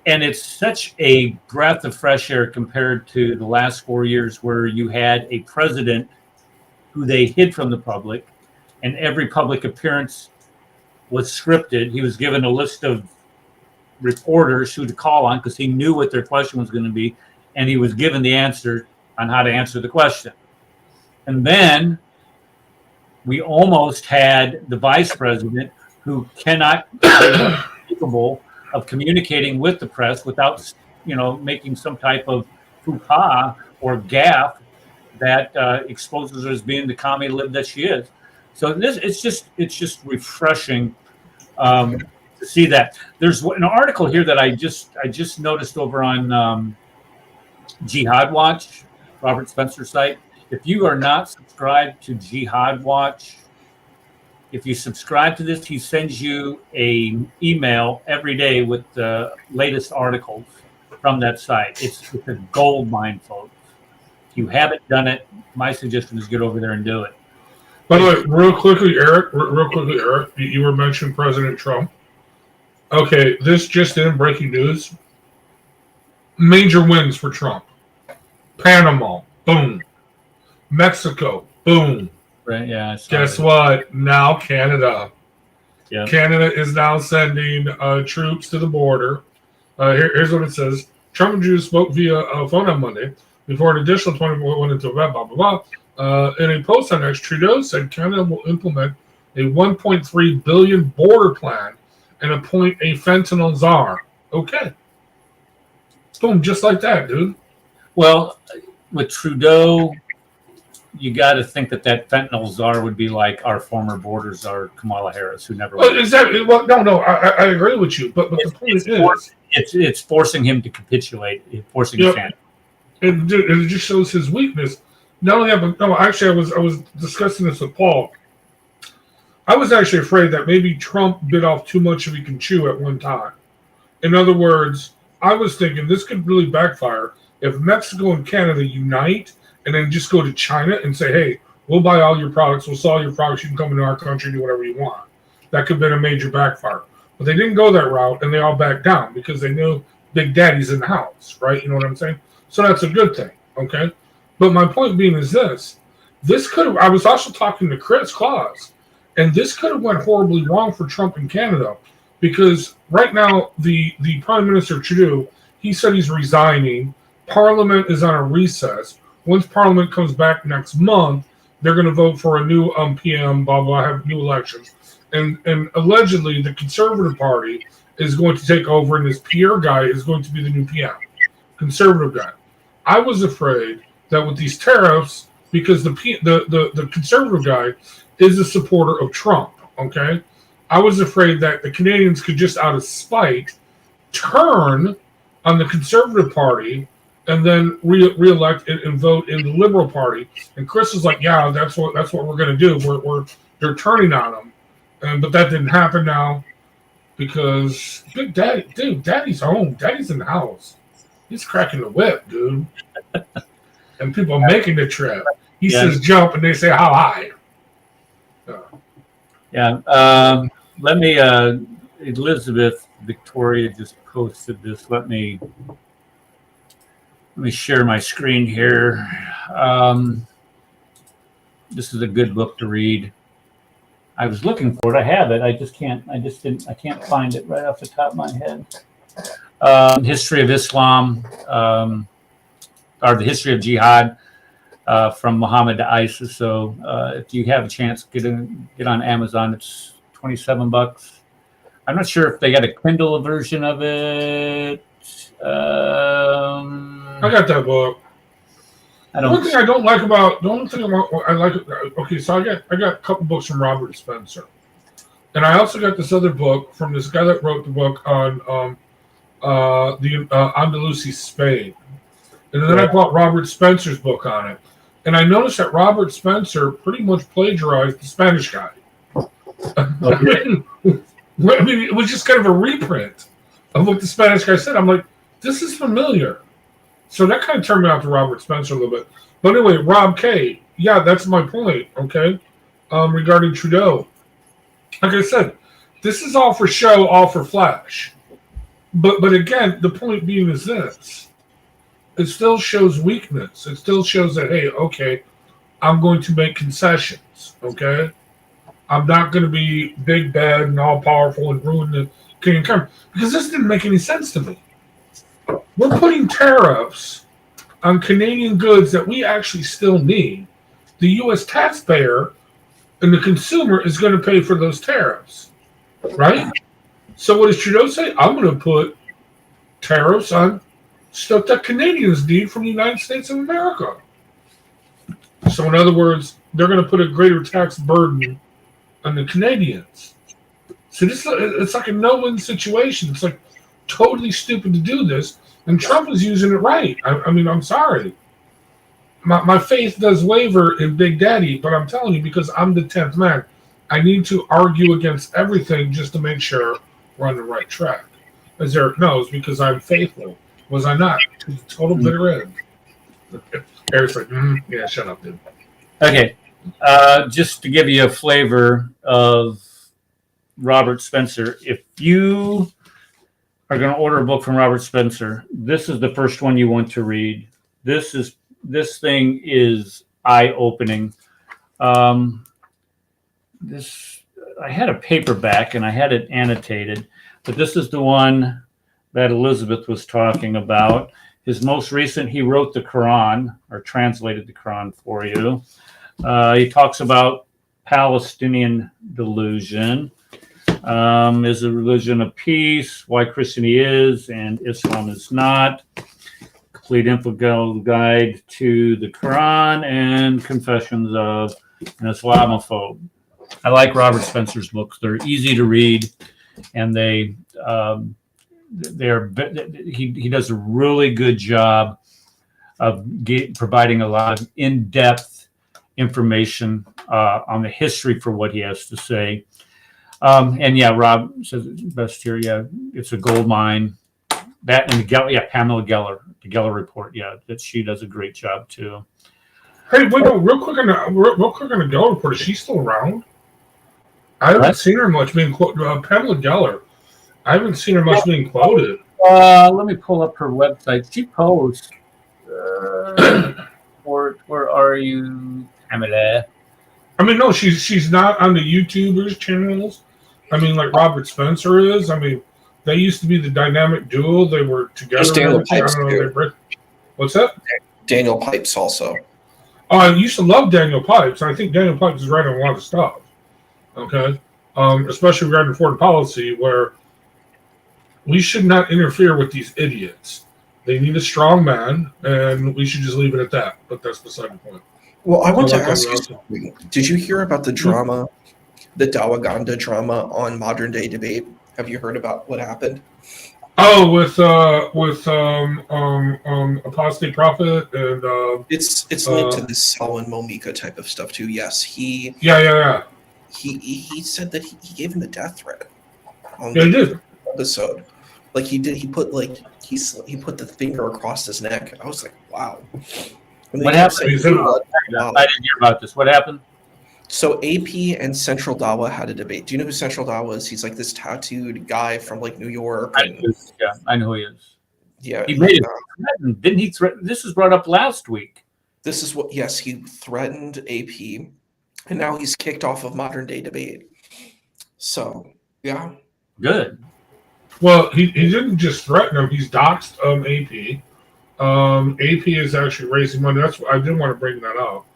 it's such a breath of fresh air compared to the last 4 years where you had a president who they hid from the public, and every public appearance was scripted. He was given a list of reporters who to call on because he knew what their question was going to be, and he was given the answer on how to answer the question. And then we almost had the vice president who cannot be capable of communicating with the press without, making some type of faux pas or gaffe that exposes her as being the commie lib that she is. So it's just refreshing to see that. There's an article here that I just noticed over on Jihad Watch, Robert Spencer's site. If you are not subscribed to Jihad Watch, if you subscribe to this, he sends you an email every day with the latest articles from that site. It's a gold mine, folks. If you haven't done it, my suggestion is get over there and do it. By the way, real quickly, Eric, you were mentioning President Trump. Okay, this just in, breaking news. Major wins for Trump. Panama, boom. Mexico, boom. Right? Yeah. Guess what? Now Canada. Yeah. Canada is now sending troops to the border. Here's what it says. Trump and Jews spoke via phone on Monday before an additional 20 went into blah, blah, blah. In a post on X, Trudeau said Canada will implement a $1.3 billion border plan and appoint a fentanyl czar. Okay. Boom, just like that, dude. Well, with Trudeau, you got to think that fentanyl czar would be like our former border czar Kamala Harris, who never. Well, exactly. Well, no, I agree with you, but the point is, it's forcing him to capitulate, forcing his hand. It just shows his weakness. Not only that, but no, actually, I was discussing this with Paul. I was actually afraid that maybe Trump bit off too much if he can chew at one time. In other words, I was thinking this could really backfire if Mexico and Canada unite and then just go to China and say, hey, we'll buy all your products, we'll sell all your products, you can come into our country and do whatever you want. That could have been a major backfire. But they didn't go that route, and they all backed down because they knew Big Daddy's in the house, right? You know what I'm saying? So that's a good thing, okay? But my point being is this could have, I was also talking to Chris Claus, and this could have went horribly wrong for Trump in Canada because right now the Prime Minister Trudeau, he said he's resigning. Parliament is on a recess. Once Parliament comes back next month, they're going to vote for a new PM, blah, blah, have new elections. And allegedly the Conservative Party is going to take over, and this Pierre guy is going to be the new PM, Conservative guy. I was afraid that with these tariffs, because the Conservative guy is a supporter of Trump, okay? I was afraid that the Canadians could just out of spite turn on the Conservative Party and then re-elect and vote in the Liberal Party. And Chris was like, yeah, that's what we're going to do. They're turning on them. But that didn't happen now because Big Daddy, dude, Daddy's home. Daddy's in the house. He's cracking the whip, dude. And people are making the trip. He says jump, and they say how high. Let me, Elizabeth Victoria just posted this. Let me share my screen here. This is a good book to read. I was looking for it. I have it. I can't find it right off the top of my head. History of Islam, or the history of jihad, from Muhammad to ISIS. So if you have a chance, get on Amazon. It's $27. I'm not sure if they got a Kindle version of it. I got that book. The only thing I like. Okay, so I got a couple books from Robert Spencer, and I also got this other book from this guy that wrote the book on the Andalusi, Spain, and then I bought Robert Spencer's book on it, and I noticed that Robert Spencer pretty much plagiarized the Spanish guy. I mean, it was just kind of a reprint of what the Spanish guy said. I'm like, this is familiar. So that kind of turned me off to Robert Spencer a little bit. But anyway, Rob K. Yeah, that's my point, okay, regarding Trudeau. Like I said, this is all for show, all for flash. But again, the point being is this. It still shows weakness. It still shows that, hey, okay, I'm going to make concessions, okay? I'm not going to be big, bad, and all-powerful and ruin the Canadian economy. Because this didn't make any sense to me. We're putting tariffs on Canadian goods that we actually still need. The U.S. taxpayer and the consumer is going to pay for those tariffs, right? So what does Trudeau say? I'm going to put tariffs on stuff that Canadians need from the United States of America. So in other words, they're going to put a greater tax burden on the Canadians. So it's like a no-win situation. It's like totally stupid to do this, and Trump is using it right. I mean, I'm sorry. My faith does waver in Big Daddy, but I'm telling you, because I'm the 10th man, I need to argue against everything just to make sure we're on the right track. As Eric knows, because I'm faithful. Was I not? To the total bitter end. Eric's like, yeah, shut up, dude. Okay. Just to give you a flavor of Robert Spencer, if you are going to order a book from Robert Spencer, this is the first one you want to read. This thing is eye-opening. This I had a paperback and I had it annotated, but this is the one that Elizabeth was talking about. His most recent, he wrote the Quran or translated the Quran for you. He talks about Palestinian delusion. Is a religion of peace, why Christianity is and Islam is not. Complete infidel guide to the Quran and confessions of an Islamophobe. I like Robert Spencer's books. They're easy to read, and he does a really good job of providing a lot of in-depth information on the history for what he has to say. And yeah, Rob says it's best here. Yeah, it's a gold mine. That and Pamela Geller, the Geller Report. Yeah, she does a great job too. Hey, wait, no, real quick on the Geller Report. Is she still around? I haven't seen her much being quoted. Pamela Geller. I haven't seen her much being quoted. Let me pull up her website. She posts. Where are you, Pamela? I mean, no, she's not on the YouTubers channels. I mean, like Robert Spencer is. I mean, they used to be the dynamic duo. They were together. Daniel Pipes what's that? Daniel Pipes also. Oh, I used to love Daniel Pipes. I think Daniel Pipes is right on a lot of stuff. Okay, especially regarding foreign policy, where we should not interfere with these idiots. They need a strong man, and we should just leave it at that. But that's beside the point. Well, I want to ask you something. Did you hear about the drama, the Dawaganda drama on Modern Day Debate? Have you heard about what happened? Oh, with apostate prophet and it's linked to this Salwan Momika type of stuff too. Yes, he said that he gave him a death threat on the episode. Like he did, he put the finger across his neck. I was like, wow. What happened? I didn't hear about this. What happened? So AP and Central Dawa had a debate. Do you know who Central Dawa is? He's like this tattooed guy from like New York. I know who he is. Yeah. He made it. Didn't he threaten? This was brought up last week. This is what, yes, he threatened AP, and now he's kicked off of Modern Day Debate. So, yeah. Good. Well, he didn't just threaten him. He's doxed AP. AP is actually raising money. That's what I didn't want to bring that up.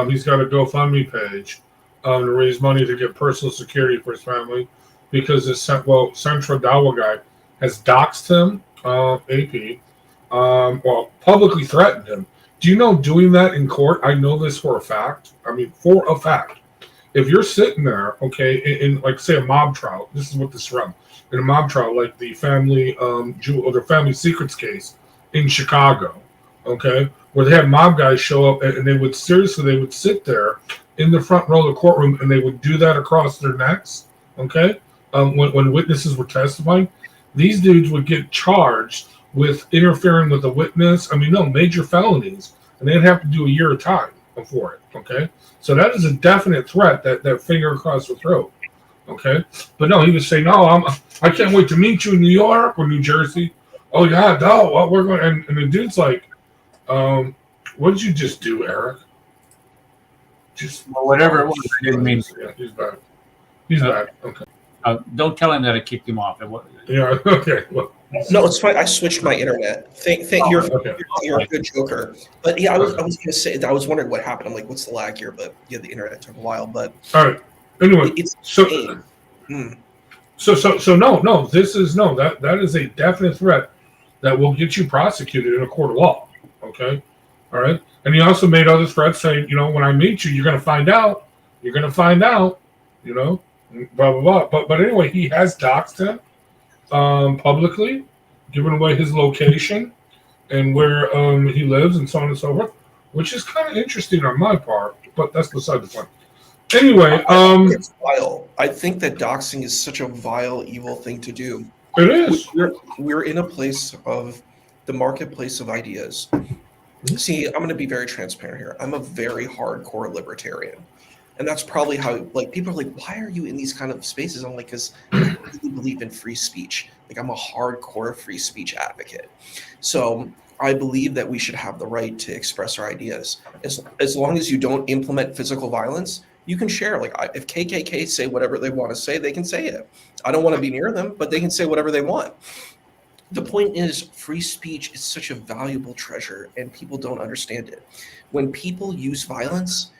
He's got a GoFundMe page to raise money to get personal security for his family because this Central Dawa guy has doxed him, AP, publicly threatened him. Do you know doing that in court? I know this for a fact. I mean, for a fact. If you're sitting there, okay, in like say a mob trial, this is what this is from. In a mob trial, like the family the family secrets case in Chicago, okay, where they had mob guys show up and they would sit there in the front row of the courtroom and they would do that across their necks, okay, when witnesses were testifying. These dudes would get charged with interfering with a witness. I mean, no, major felonies, and they'd have to do a year of time for it, okay? So that is a definite threat, that finger across the throat, okay? But no, he was saying, no, I can't wait to meet you in New York or New Jersey. Oh, yeah, no, well, we're going, and the dude's like, what did you just do, Eric? Whatever it was, I didn't mean. Yeah, he's bad. He's bad. Okay. Don't tell him that I kicked him off. Yeah. Okay. Well, no, it's fine. I switched my internet. You're a good joker. But yeah, I was going to say that I was wondering what happened. I'm like, what's the lag here? But yeah, the internet took a while. But all right. Anyway, it's so no. That is a definite threat that will get you prosecuted in a court of law. Okay. All right. And he also made other threats saying, when I meet you, you're going to find out. You're going to find out. Blah blah blah. But anyway, he has doxed him publicly, giving away his location and where he lives and so on and so forth, which is kind of interesting on my part. But that's beside the point. Anyway, it's vile. I think that doxing is such a vile, evil thing to do. It is. We're in a place of the marketplace of ideas. See, I'm going to be very transparent here. I'm a very hardcore libertarian. And that's probably how, like, people are like, why are you in these kind of spaces? I'm like, because I really believe in free speech. Like, I'm a hardcore free speech advocate. So I believe that we should have the right to express our ideas. As long as you don't implement physical violence, you can share. Like, if KKK say whatever they want to say, they can say it. I don't want to be near them, but they can say whatever they want. The point is, free speech is such a valuable treasure, and people don't understand it. When people use violence,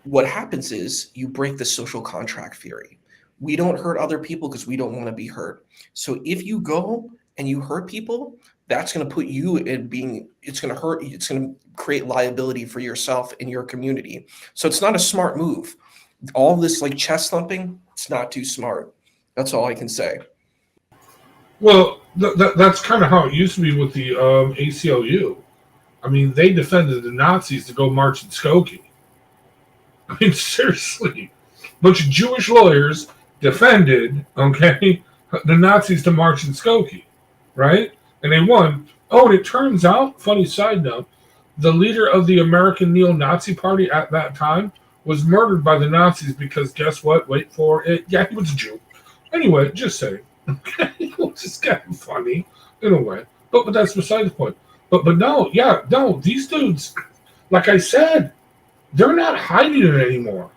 what happens is you break the social contract theory. We don't hurt other people because we don't want to be hurt. So if you go and you hurt people, that's going to put you in being, it's going to hurt you. It's going to create liability for yourself and your community. So it's not a smart move. All this like chest thumping, it's not too smart. That's all I can say. Well, that's kind of how it used to be with the ACLU. I mean, they defended the Nazis to go march in Skokie. I mean, seriously. A bunch of Jewish lawyers defended, okay, the Nazis to march in Skokie, right? And they won. Oh, and it turns out, funny side note, the leader of the American neo-Nazi party at that time was murdered by the Nazis because guess what? Wait for it. Yeah, he was a Jew. Anyway, just saying. Okay, it's just kind of funny in a way. But that's beside the point. But no, yeah, no, these dudes, like I said, they're not hiding it anymore.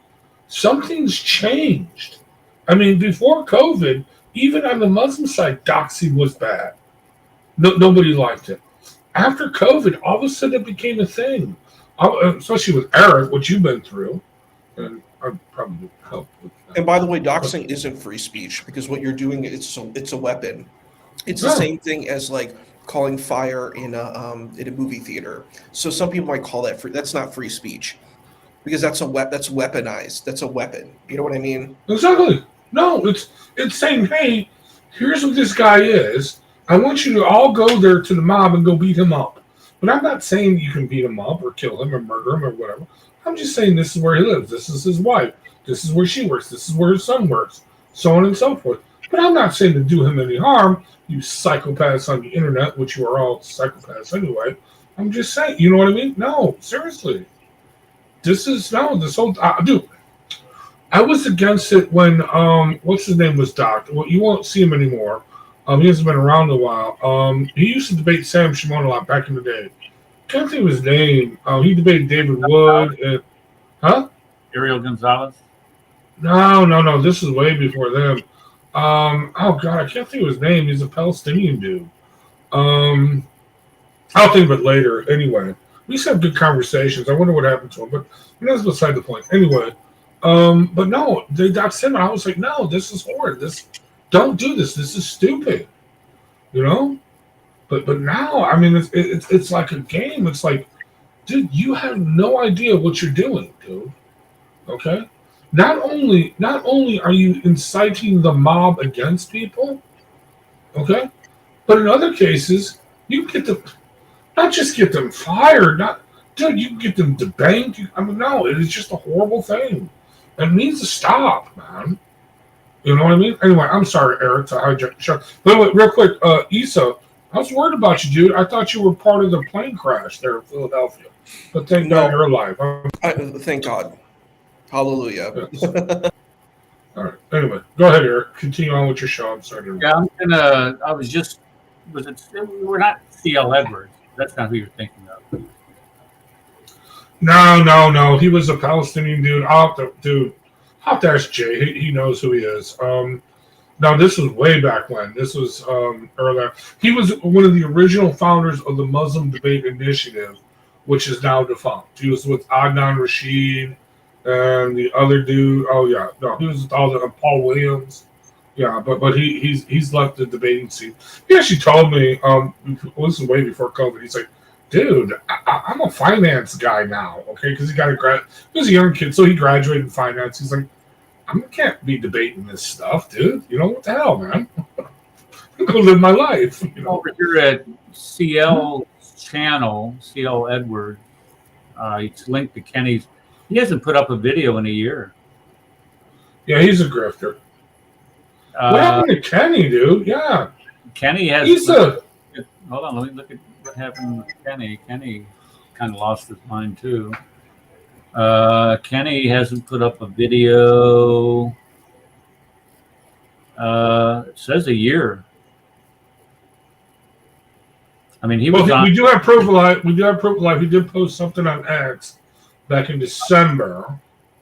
Something's changed. I mean, before COVID, even on the Muslim side, doxing was bad. Nobody liked it. After COVID, all of a sudden it became a thing, especially with Eric, what you've been through. And I probably help with that. And by the way, doxing isn't free speech because what you're doing, it's a weapon. It's the same thing as like calling fire in a movie theater. So some people might call that free. That's not free speech. Because that's weaponized. That's a weapon. You know what I mean? Exactly. No, it's saying, hey, here's what this guy is. I want you to all go there to the mob and go beat him up. But I'm not saying you can beat him up or kill him or murder him or whatever. I'm just saying this is where he lives. This is his wife. This is where she works. This is where his son works. So on and so forth. But I'm not saying to do him any harm. You psychopaths on the internet, which you are all psychopaths anyway. I'm just saying, you know what I mean? No, seriously. This whole dude. I was against it when what's his name was docked. Well, you won't see him anymore. He hasn't been around in a while. He used to debate Sam Shimon a lot back in the day. Can't think of his name. He debated David Wood. And, Ariel Gonzalez? No. This is way before them. Oh God, I can't think of his name. He's a Palestinian dude. I'll think of it later. Anyway, we used to have good conversations. I wonder what happened to him, but that's beside the point. Anyway, but no, they doxed him. I was like, no, this is horrid. Don't do this. This is stupid. You know. But now, I mean, it's like a game. It's like, dude, you have no idea what you're doing, dude. Okay. Not only are you inciting the mob against people, okay, but in other cases, you get them not just get them fired, dude, you can get them debanked. I mean, no, it is just a horrible thing. It needs to stop, man. You know what I mean? Anyway, I'm sorry, Eric, to hijack the show. But anyway, real quick, Issa, I was worried about you, dude. I thought you were part of the plane crash there in Philadelphia. But thank God you're alive. Thank God. Hallelujah. Yes. All right. Anyway, go ahead, Eric. Continue on with your show. I'm sorry. Yeah, we're not C.L. Edwards. That's not who you're thinking of. No. He was a Palestinian dude. I'll have to ask Jay. He knows who he is. Now, this was way back when. This was earlier. He was one of the original founders of the Muslim Debate Initiative, which is now defunct. He was with Adnan Rashid and the other dude. Oh, yeah. No, he was with all the Paul Williams. Yeah, but he's left the debating scene. He actually told me, this is way before COVID, he's like, dude, I'm a finance guy now, okay? Because he was a young kid, so he graduated in finance. He's like, I can't be debating this stuff, dude. You know, what the hell, man? I'm going to live my life. You know? Over here at CL's channel, CL Edward, it's linked to Kenny's. He hasn't put up a video in a year. Yeah, he's a grifter. What happened to Kenny, dude? Yeah. Kenny has. Hold on, let me look at what happened with Kenny. Kenny kind of lost his mind too. Kenny hasn't put up a video. It says a year. I mean, he was on. We do have proof of life. We do have proof of life. He did post something on X back in December.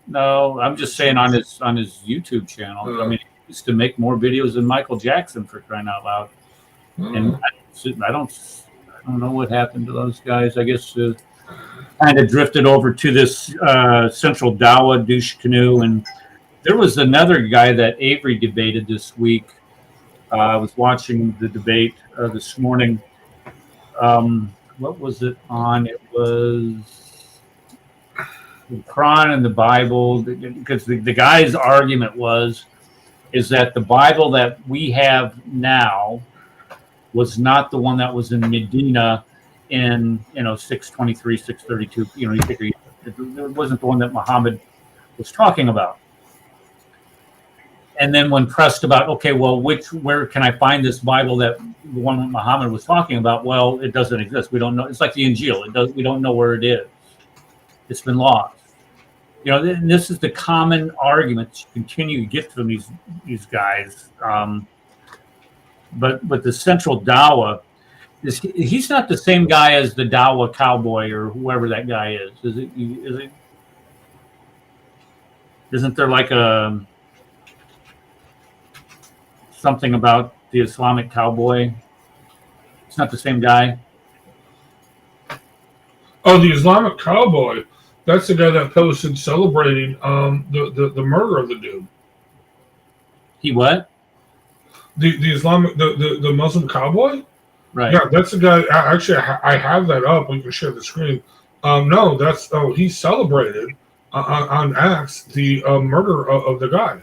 No, I'm just saying on his YouTube channel. I mean, he used to make more videos than Michael Jackson, for crying out loud. And I don't know what happened to those guys. I guess kind of drifted over to this Central Dawa douche canoe. And there was another guy that Avery debated this week. I was watching the debate this morning. What was it on? It was the Quran and the Bible, because the guy's argument is that the Bible that we have now was not the one that was in Medina in 623, 632. You figure it wasn't the one that Muhammad was talking about. And then when pressed about, okay, well, where can I find this Bible that the one that Muhammad was talking about? Well, it doesn't exist. We don't know. It's like the Injil. We don't know where it is. It's been lost. And this is the common argument you continue to get from these guys. But the Central Dawa, he's not the same guy as the Dawa cowboy or whoever that guy is. Is it? Isn't there like something about the Islamic cowboy? It's not the same guy. Oh, the Islamic cowboy. That's the guy that posted celebrating the murder of the dude. He what? The Islamic the Muslim cowboy. Right. Yeah, that's the guy. Actually, I have that up. We can share the screen. No, he celebrated on X the murder of the guy.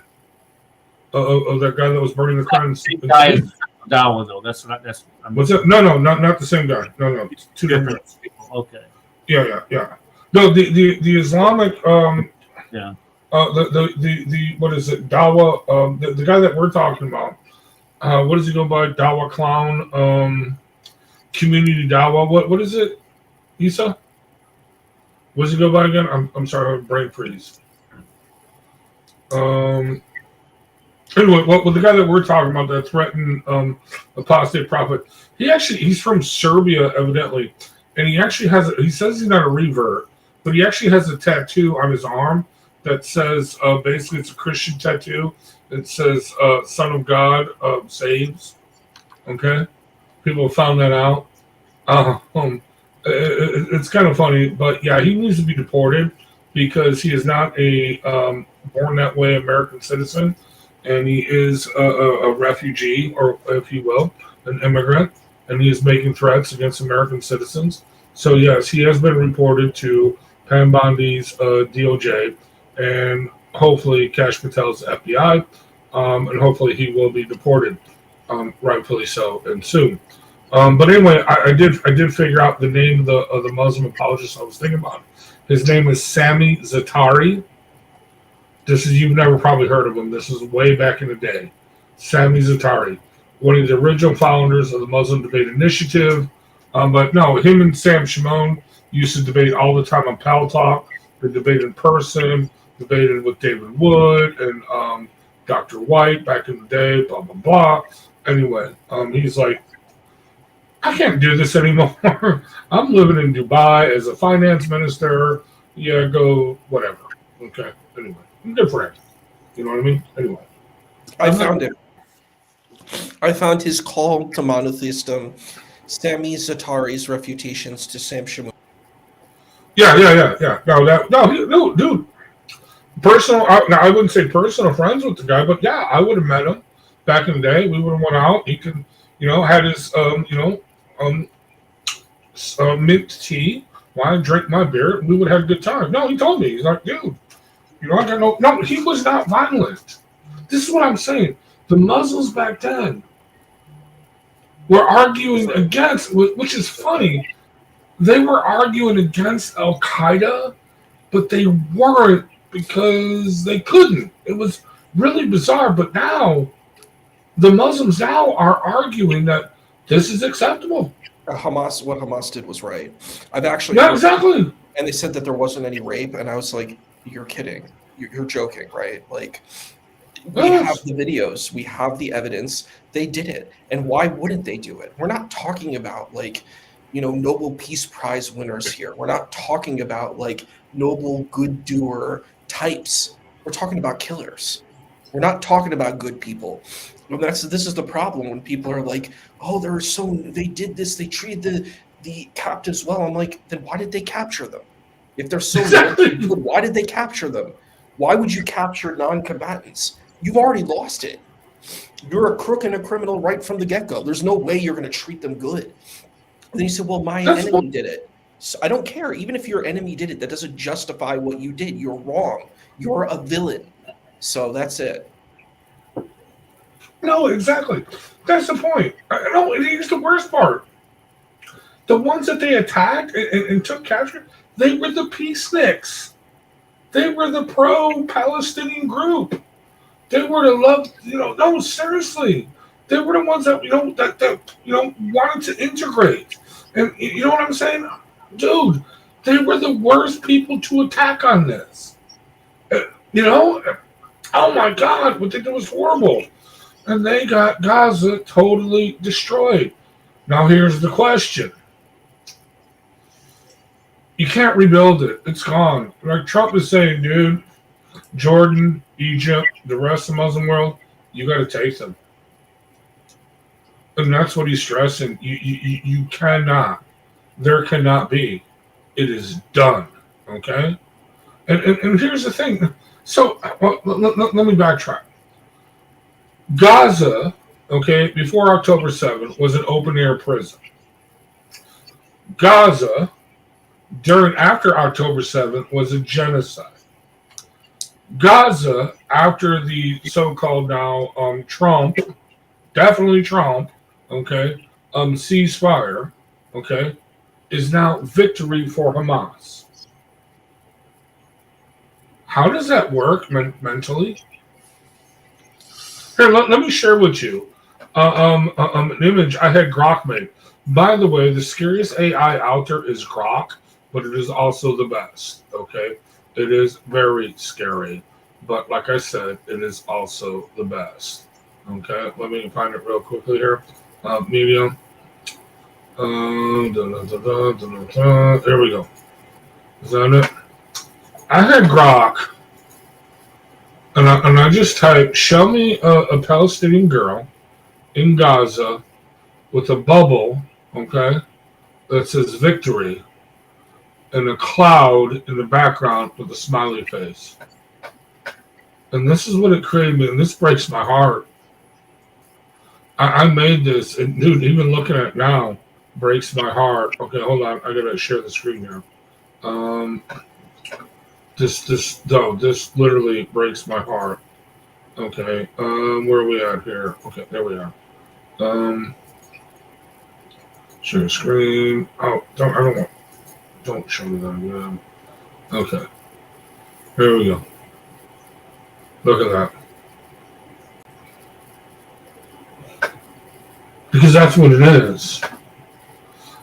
Of that guy that was burning the Quran. The guy is Dawa, though. What's it? No, not the same guy. No, two different people. Okay. Yeah. No, the Islamic. Yeah. The what is it? Dawa. The guy that we're talking about. What does he go by? Dawa clown. Community Dawa. What is it? Isa. What does he go by again? I'm sorry, I have a brain freeze. Anyway, the guy that we're talking about that threatened apostate prophet, he's from Serbia, evidently, and he says he's not a revert, but he actually has a tattoo on his arm that says, basically it's a Christian tattoo. It says, Son of God saves. Okay? People found that out. It's kind of funny, but yeah, he needs to be deported because he is not a born that way American citizen. And he is a refugee, or if you will, an immigrant, and he is making threats against American citizens. So yes, he has been reported to Pam Bondi's DOJ, and hopefully Kash Patel's FBI, and hopefully he will be deported, rightfully so, and soon. But anyway, I did figure out the name of the Muslim apologist I was thinking about. His name is Sami Zaatari. You've never probably heard of him. This is way back in the day. Sami Zaatari, one of the original founders of the Muslim Debate Initiative. But no, him and Sam Shimon used to debate all the time on Pal Talk. They debated in person, debated with David Wood and Dr. White back in the day, blah, blah, blah. Anyway, he's like, I can't do this anymore. I'm living in Dubai as a finance minister. Yeah, go whatever. Okay, anyway. Good for him. You know what I mean? Anyway. I found it. I found his call to monotheism, Sami Zaatari's refutations to Sam Shimon. Yeah. No, dude. Personal. I wouldn't say personal friends with the guy, but yeah, I would have met him back in the day. We would have went out. He could, had his, mint tea. While I drank my beer, we would have had a good time. No, he told me. He's like, dude. I got no, he was not violent. This is what I'm saying. The Muslims back then were arguing against, which is funny, they were arguing against Al Qaeda, but they weren't because they couldn't. It was really bizarre. But now, the Muslims now are arguing that This is acceptable. What Hamas did was right. I've actually Yeah, exactly. and they said that there wasn't any rape, and I was like, "You're kidding. You're joking, right?" Like, we have the videos, we have the evidence. They did it, and why wouldn't they do it? We're not talking about like, Nobel Peace Prize winners here. We're not talking about like noble good doer types. We're talking about killers. We're not talking about good people. And this is the problem when people are like, "Oh, they did this, they treated the captives well." I'm like, then why did they capture them? If they're so Exactly. good, why did they capture them? Why would you capture non-combatants? You've already lost it. You're a crook and a criminal right from the get-go. There's no way you're going to treat them good. And then you say, well, my enemy did it. So I don't care. Even if your enemy did it, that doesn't justify what you did. You're wrong. You're a villain. So that's it. No, exactly. That's the point. No, here's the worst part. The ones that they attacked and took capture, they were the peaceniks. They were the pro-Palestinian group. They were the love. No, seriously. They were the ones that wanted to integrate. And you know what I'm saying, dude? They were the worst people to attack on this. Oh my God, what they did was horrible. And they got Gaza totally destroyed. Now here's the question. You can't rebuild it. It's gone. Like Trump is saying, dude, Jordan, Egypt, the rest of the Muslim world, you got to take them. And that's what he's stressing. You cannot. There cannot be. It is done. Okay? And here's the thing. So, let me backtrack. Gaza, okay, before October 7th, was an open-air prison. Gaza, after October 7th, was a genocide. Gaza, after the so-called now Trump, definitely Trump, okay, ceasefire, okay, is now victory for Hamas. How does that work mentally? Here, let me share with you an image I had Grok made. By the way, the scariest AI out there is Grok, but it is also the best, okay? It is very scary, but like I said, it is also the best, okay? Let me find it real quickly here. Medium. There we go. Is that it? I had Grok, and I just typed, show me a Palestinian girl in Gaza with a bubble, okay, that says victory, and a cloud in the background with a smiley face. And this is what it created me, and this breaks my heart. I made this, and dude, even looking at it now breaks my heart. Okay, hold on, I gotta share the screen here. This literally breaks my heart. Okay, where are we at here? Okay, there we are. Share screen. Oh, don't show me that again. Okay, here we go. Look at that. Because that's what it is.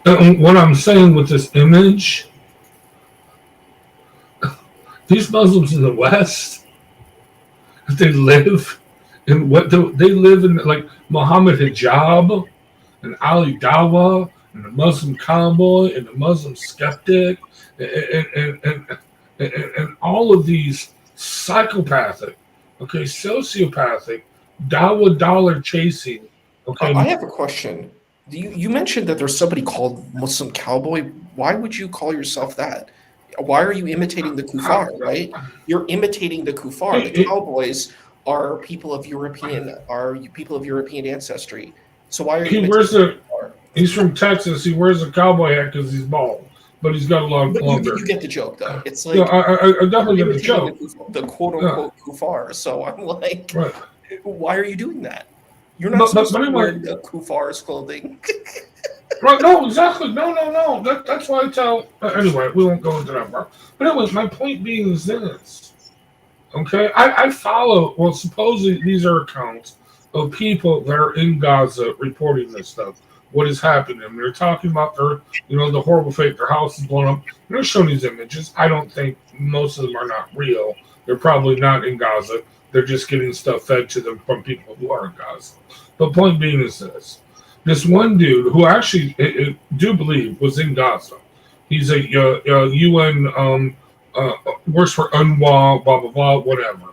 And what I'm saying with this image, these Muslims in the West, they live in like Muhammad Hijab and Ali Dawah and the Muslim Cowboy and the Muslim Skeptic and all of these psychopathic, okay, sociopathic, dollar chasing. Okay, I have a question. You mentioned that there's somebody called Muslim Cowboy. Why would you call yourself that? Why are you imitating the kuffar, right? You're imitating the kuffar. The cowboys are people of European ancestry. So why are you He's from Texas. He wears a cowboy hat because he's bald, but he's got a lot of lumber. You get the joke, though. It's like I definitely get the joke. The quote unquote kuffar. So I'm like, right. Why are you doing that? You're not supposed to wear the kuffar's clothing. Right? No, exactly. No. That's why I tell. Anyway, we won't go into that part. But anyway, my point being is this. Okay, I follow. Well, supposedly these are accounts of people that are in Gaza reporting this stuff. what is happening. And they're talking about their, the horrible fate. Their house is blown up. And they're showing these images. I don't think most of them are not real. They're probably not in Gaza. They're just getting stuff fed to them from people who are in Gaza. But point being is this. This one dude who actually, I do believe, was in Gaza. He's a UN, works for UNWA, blah, blah, blah, whatever.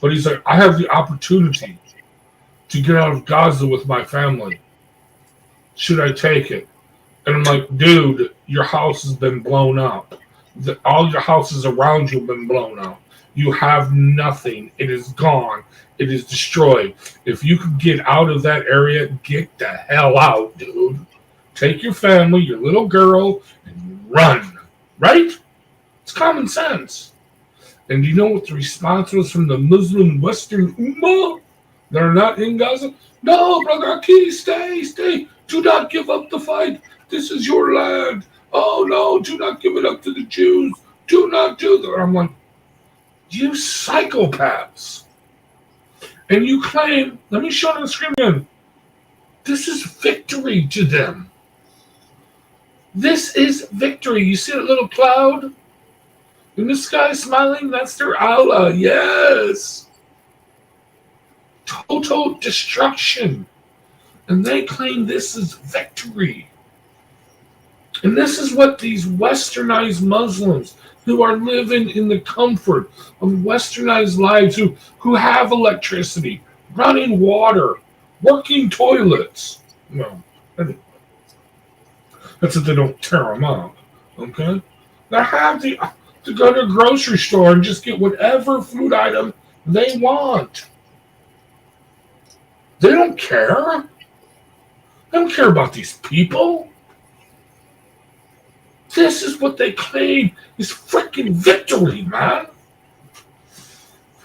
But he's like, I have the opportunity to get out of Gaza with my family. Should I take it? And I'm like, dude, your house has been blown up. All your houses around you have been blown up. You have nothing. It is gone. It is destroyed. If you could get out of that area, get the hell out, dude. Take your family, your little girl, and run. Right? It's common sense. And you know what the response was from the Muslim Western Ummah that are not in Gaza? No, brother Aki, stay. Do not give up the fight. This is your land. Oh, no, do not give it up to the Jews. Do not do that. I'm like, you psychopaths. And you claim, let me show you the screen again. This is victory to them. This is victory. You see that little cloud in the sky smiling? That's their Allah. Yes. Total destruction. And they claim this is victory. And this is what these westernized Muslims who are living in the comfort of westernized lives, who have electricity, running water, working toilets. No. That's if they don't tear them up. Okay? They have to go to a grocery store and just get whatever food item they want. They don't care. They don't care about these people. This is what they claim is freaking victory, man.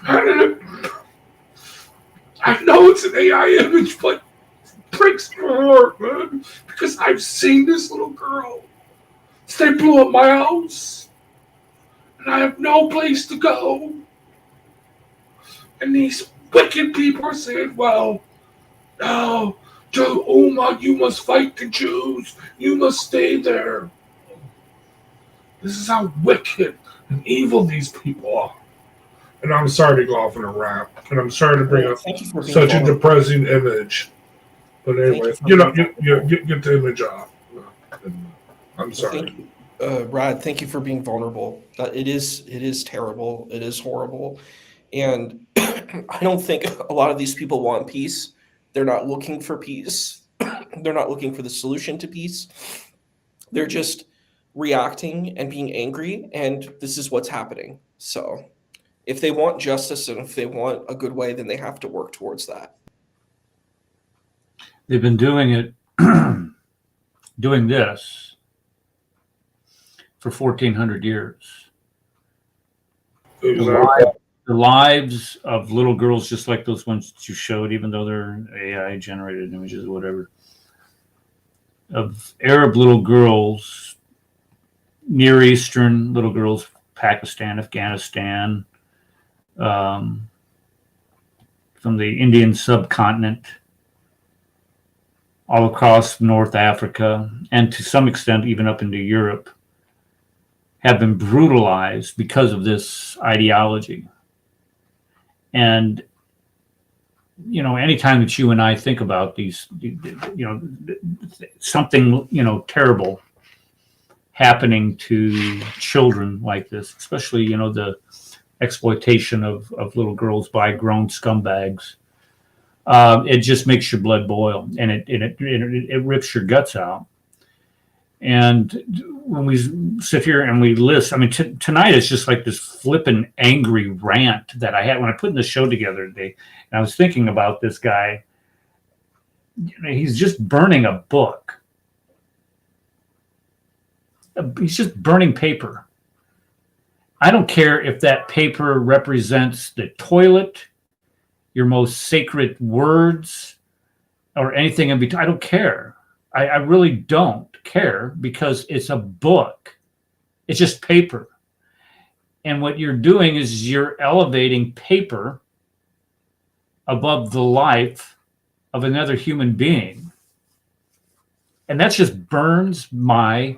I know it's an AI image, but it breaks my heart, man. Because I've seen this little girl. They blew up my house. And I have no place to go. And these wicked people are saying, well, no, Joe Ummah, you must fight the Jews. You must stay there. This is how wicked and evil these people are. And I'm sorry to go off in a rant. And I'm sorry to bring up such a depressing image. But anyway, get the image off. I'm sorry. Brad, thank you for being vulnerable. It is terrible. It is horrible. And I don't think a lot of these people want peace. They're not looking for peace. They're not looking for the solution to peace. They're just reacting and being angry, and this is what's happening. So if they want justice and if they want a good way, then they have to work towards that. They've been doing it, doing this for 1,400 years. The lives of little girls, just like those ones that you showed, even though they're AI generated images or whatever, of Arab little girls, Near Eastern little girls, Pakistan, Afghanistan, from the Indian subcontinent, all across North Africa, and to some extent even up into Europe, have been brutalized because of this ideology. And, anytime that you and I think about these, something, terrible happening to children like this, especially, the exploitation of little girls by grown scumbags, it just makes your blood boil, and it rips your guts out. And when we sit here and we list, I mean, tonight is just like this flippin' angry rant that I had when I put the show together today. And I was thinking about this guy. He's just burning a book. He's just burning paper. I don't care if that paper represents the toilet, your most sacred words, or anything in between. I don't care. I really don't care, because it's a book. It's just paper. And what you're doing is you're elevating paper above the life of another human being. and that just burns my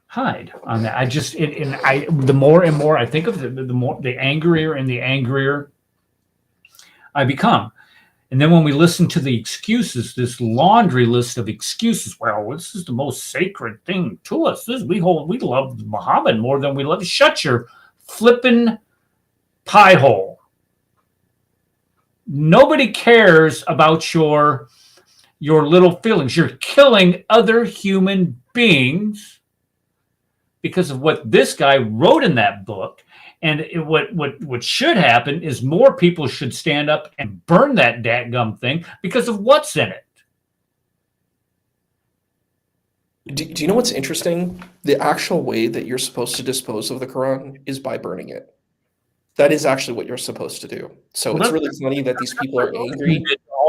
hide on that. I just the more and more I think of it, the more the angrier and the angrier I become. And then when we listen to the excuses, this laundry list of excuses, well, this is the most sacred thing to us. We love Muhammad more than we love. Shut your flippin' pie hole. Nobody cares about your little feelings. You're killing other human beings because of what this guy wrote in that book. And what should happen is more people should stand up and burn that dadgum thing because of what's in it. Do you know what's interesting? The actual way that you're supposed to dispose of the Quran is by burning it. That is actually what you're supposed to do. So it's really funny that these people are angry.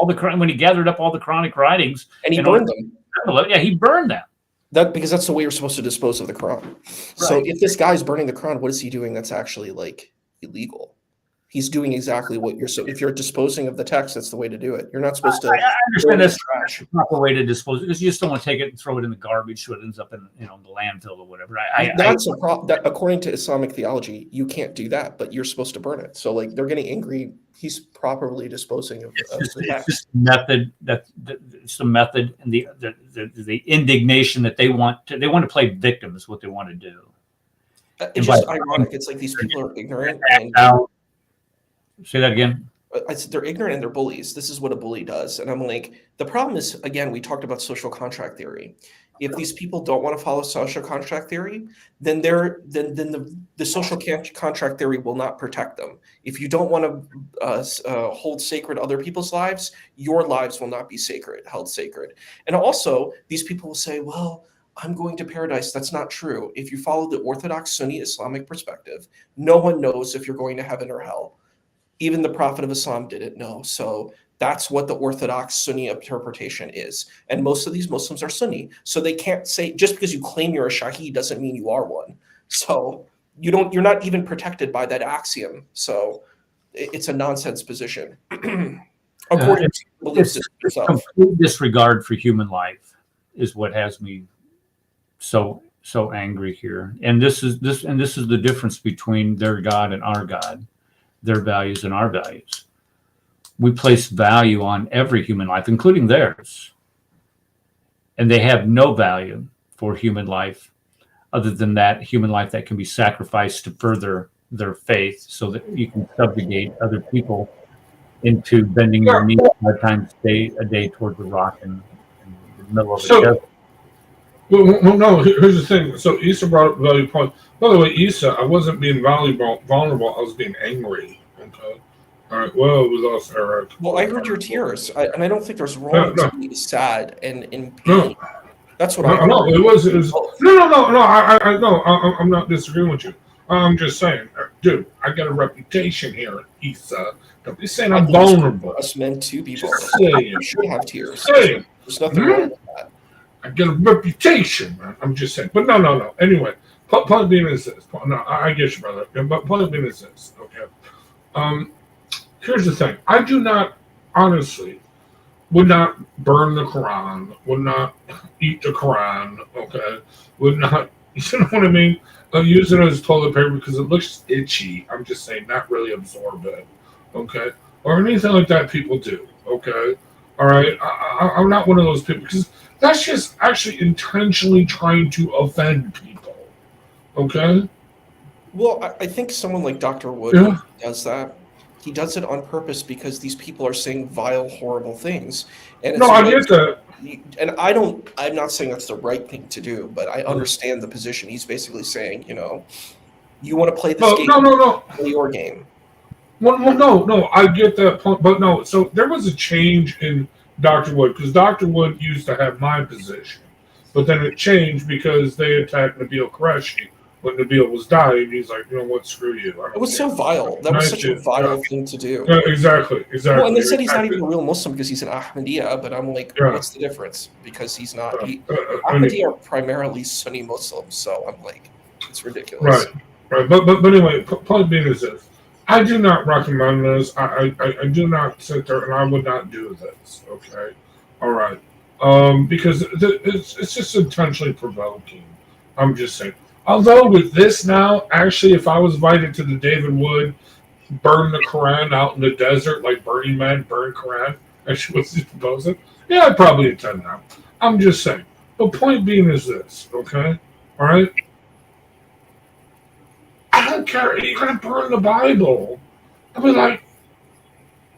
When he gathered up all the Quranic writings, and he burned them. Yeah, he burned them. Because that's the way you're supposed to dispose of the Quran. Right. So if this guy's burning the Quran, what is he doing that's actually like illegal? He's doing exactly what you're so. If you're disposing of the text, that's the way to do it. You're not supposed to. I understand that's the proper way to dispose because you just don't want to take it and throw it in the garbage so it ends up in the landfill or whatever. That's a problem. That according to Islamic theology, you can't do that, but you're supposed to burn it. So like they're getting angry. He's properly disposing of the text. It's just method. It's the method and the indignation that they want to play victim is what they want to do. It's just ironic. It's like these people are ignorant. Say that again. They're ignorant and they're bullies. This is what a bully does. And I'm like, the problem is, again, we talked about social contract theory. If these people don't want to follow social contract theory, then the social contract theory will not protect them. If you don't want to hold sacred other people's lives, your lives will not be held sacred. And also, these people will say, well, I'm going to paradise. That's not true. If you follow the Orthodox Sunni Islamic perspective, no one knows if you're going to heaven or hell. Even the Prophet of Islam didn't know. So that's what the Orthodox Sunni interpretation is. And most of these Muslims are Sunni. So they can't say, just because you claim you're a Shaheed doesn't mean you are one. So you're not even protected by that axiom. So it's a nonsense position. According to beliefs itself. Complete disregard for human life is what has me so angry here. And this is the difference between their God and our God. Their values and our values. We place value on every human life, including theirs. And they have no value for human life other than that human life that can be sacrificed to further their faith so that you can subjugate other people into bending your knee 5 times a day towards the rock in the middle of the desert. Well, no, here's the thing. So Issa brought up a value point. By the way, Issa, I wasn't being vulnerable. I was being angry. Okay. All right. Well, we lost Eric. Well, I heard your tears, and I don't think there's wrong to be sad and in pain. No. That's what I heard. No, it was no. I'm not disagreeing with you. I'm just saying, dude, I got a reputation here, Issa. Don't be saying I'm vulnerable. Us men to be vulnerable. You should have tears. There's nothing wrong with that. I get a reputation, man. I'm just saying. But no. Anyway, point being is this. No, I get you, brother. But point being is this. Okay. Here's the thing. I do not, honestly, would not burn the Quran, would not eat the Quran, okay? Would not, you know what I mean? Use it as toilet paper because it looks itchy. I'm just saying, not really absorb it, okay? Or anything like that people do, okay? All right? I'm not one of those people because that's just actually intentionally trying to offend people. Okay? Well, I think someone like Dr. Wood does that. He does it on purpose because these people are saying vile, horrible things. And I get that. And I'm not saying that's the right thing to do, but I understand the position. He's basically saying, you want to play this game. No. Play your game. Well, no, I get that point. But no, so there was a change in Dr. Wood, because Dr. Wood used to have my position, but then it changed because they attacked Nabil Qureshi when Nabil was dying. He's like, you know what, screw you. It was so vile. That was such a vile thing to do. Yeah, exactly. Well, and they said he's not even a real Muslim because he's an Ahmadiyya, but I'm like, what's the difference? Because he's not. Ahmadiyya are primarily Sunni Muslims, so I'm like, it's ridiculous. Right. But anyway, point being is this. I do not recommend this. I do not sit there, and I would not do this. Okay, all right. because it's just intentionally provoking. I'm just saying. Although with this now, actually, if I was invited to the David Wood burn the Quran out in the desert, like Burning Man, burn Quran, as she was proposing, yeah, I'd probably attend that. I'm just saying. The point being is this, okay? All right? I don't care. You're going to burn the Bible. I'll be like,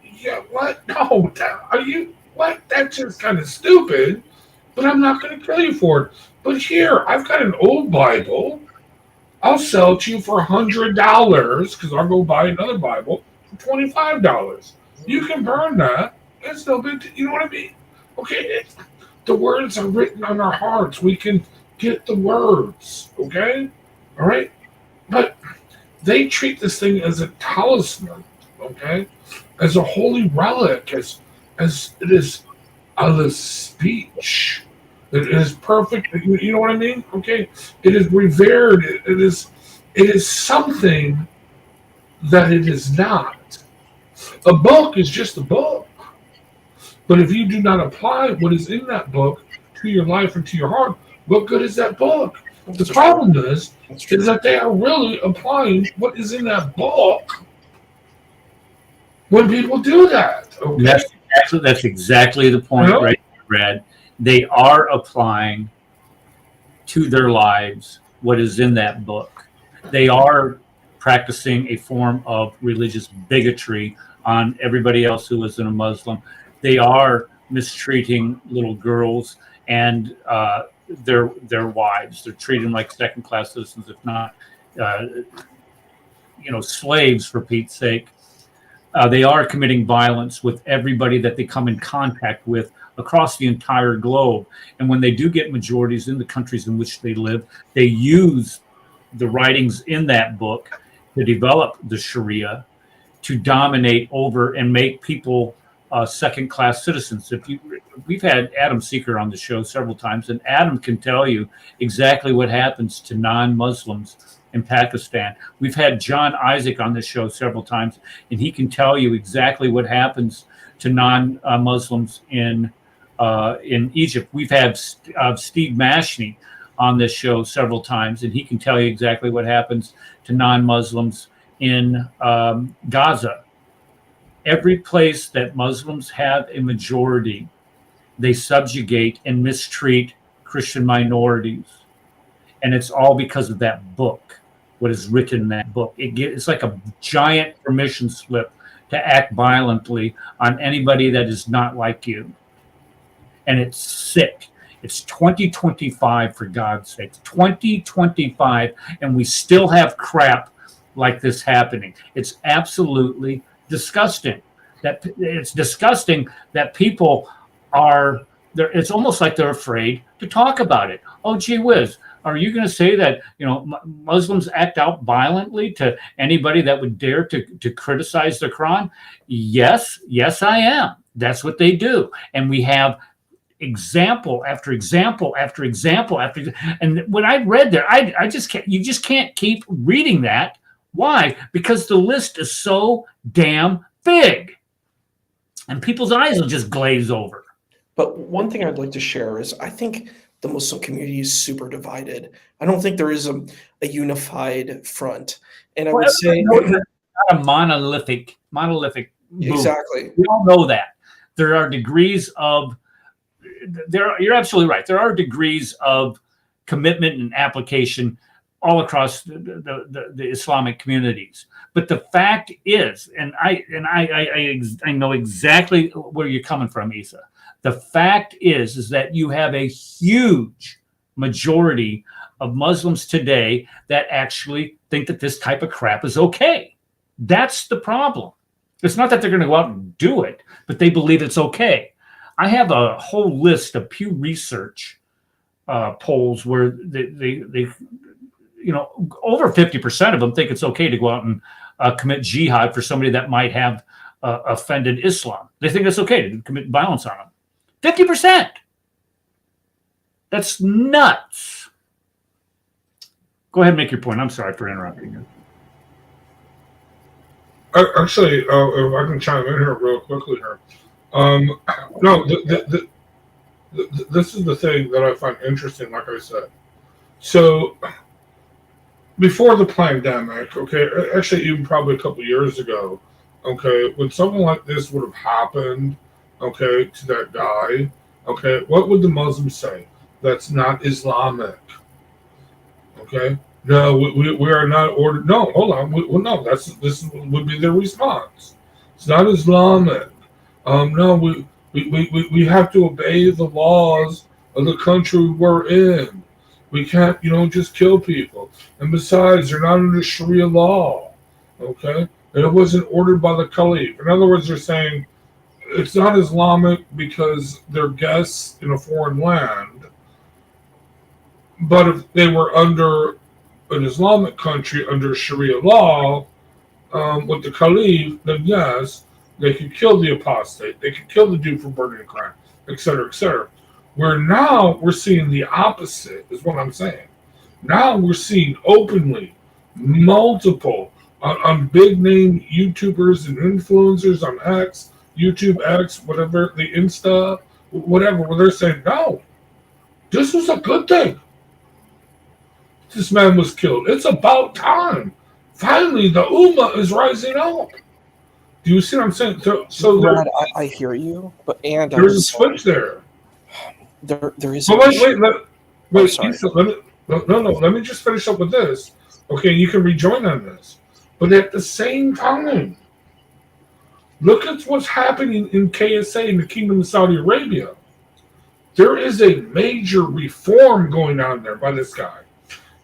yeah, what? No, are you, what? That's just kind of stupid, but I'm not going to kill you for it. But here, I've got an old Bible. I'll sell it to you for $100 because I'll go buy another Bible for $25. You can burn that. It's no big deal. You know what I mean? Okay, the words are written on our hearts. We can get the words. Okay, all right. But they treat this thing as a talisman. Okay, as a holy relic, as it is a speech. It is perfect. You know what I mean? Okay. It is revered. It is something that it is not. A book is just a book. But if you do not apply what is in that book to your life and to your heart, what good is that book? The problem is that they are really applying what is in that book when people do that. Okay? That's exactly the point, right, Brad. They are applying to their lives what is in that book. They are practicing a form of religious bigotry on everybody else who isn't a Muslim. They are mistreating little girls and their wives. They're treating them like second-class citizens, if not, slaves, for Pete's sake. They are committing violence with everybody that they come in contact with across the entire globe. And when they do get majorities in the countries in which they live, they use the writings in that book to develop the Sharia to dominate over and make people second-class citizens. We've had Adam Seeker on the show several times, and Adam can tell you exactly what happens to non-Muslims in Pakistan. We've had John Isaac on the show several times, and he can tell you exactly what happens to non-Muslims in Egypt. We've had Steve Mashney on this show several times, and he can tell you exactly what happens to non-Muslims in Gaza. Every place that Muslims have a majority, they subjugate and mistreat Christian minorities. And it's all because of that book, what is written in that book. It's like a giant permission slip to act violently on anybody that is not like you. And it's sick. It's 2025, for God's sake. 2025, and we still have crap like this happening. It's absolutely disgusting. It's disgusting that people are there. It's almost like they're afraid to talk about it. Oh, gee whiz. Are you going to say that, Muslims act out violently to anybody that would dare to criticize the Quran? Yes, I am. That's what they do. And we have example after example after example and when I read there, I just can't. You just can't keep reading that. Why? Because the list is so damn big, and people's eyes will just glaze over. But one thing I'd like to share is I think the Muslim community is super divided. I don't think there is a unified front. And I would say not a monolithic movement. Exactly. We all know that. There are degrees of you're absolutely right. There are degrees of commitment and application all across the Islamic communities. But the fact is, and I know exactly where you're coming from, Isa. The fact is that you have a huge majority of Muslims today that actually think that this type of crap is okay. That's the problem. It's not that they're going to go out and do it, but they believe it's okay. I have a whole list of Pew Research polls where they over 50% of them think it's okay to go out and commit jihad for somebody that might have offended Islam. They think it's okay to commit violence on them. 50%. That's nuts. Go ahead and make your point. I'm sorry for interrupting you. Actually, if I can chime in here real quickly here. No, this is the thing that I find interesting. Like I said, so before the pandemic, okay, actually even probably a couple of years ago, okay, when something like this would have happened, okay, to that guy, okay, what would the Muslims say? That's not Islamic, okay. No, we are not ordered. No, hold on. No, this would be their response. It's not Islamic. No, we have to obey the laws of the country we're in. We can't, just kill people. And besides, they're not under Sharia law. Okay? And it wasn't ordered by the Caliph. In other words, they're saying it's not Islamic because they're guests in a foreign land. But if they were under an Islamic country under Sharia law, with the Caliph, then yes, they could kill the apostate. They could kill the dude for burning a crime, et cetera, et cetera. Where now we're seeing the opposite, is what I'm saying. Now we're seeing openly multiple on big name YouTubers and influencers on X, YouTube X, whatever, the Insta, whatever, where they're saying, no, this was a good thing. This man was killed. It's about time. Finally, the Ummah is rising up. Do you see what I'm saying? So Brad, I hear you, but there's a switch there. There is. But wait, sorry. Let me just finish up with this. Okay, you can rejoin on this. But at the same time, look at what's happening in KSA, in the Kingdom of Saudi Arabia. There is a major reform going on there by this guy,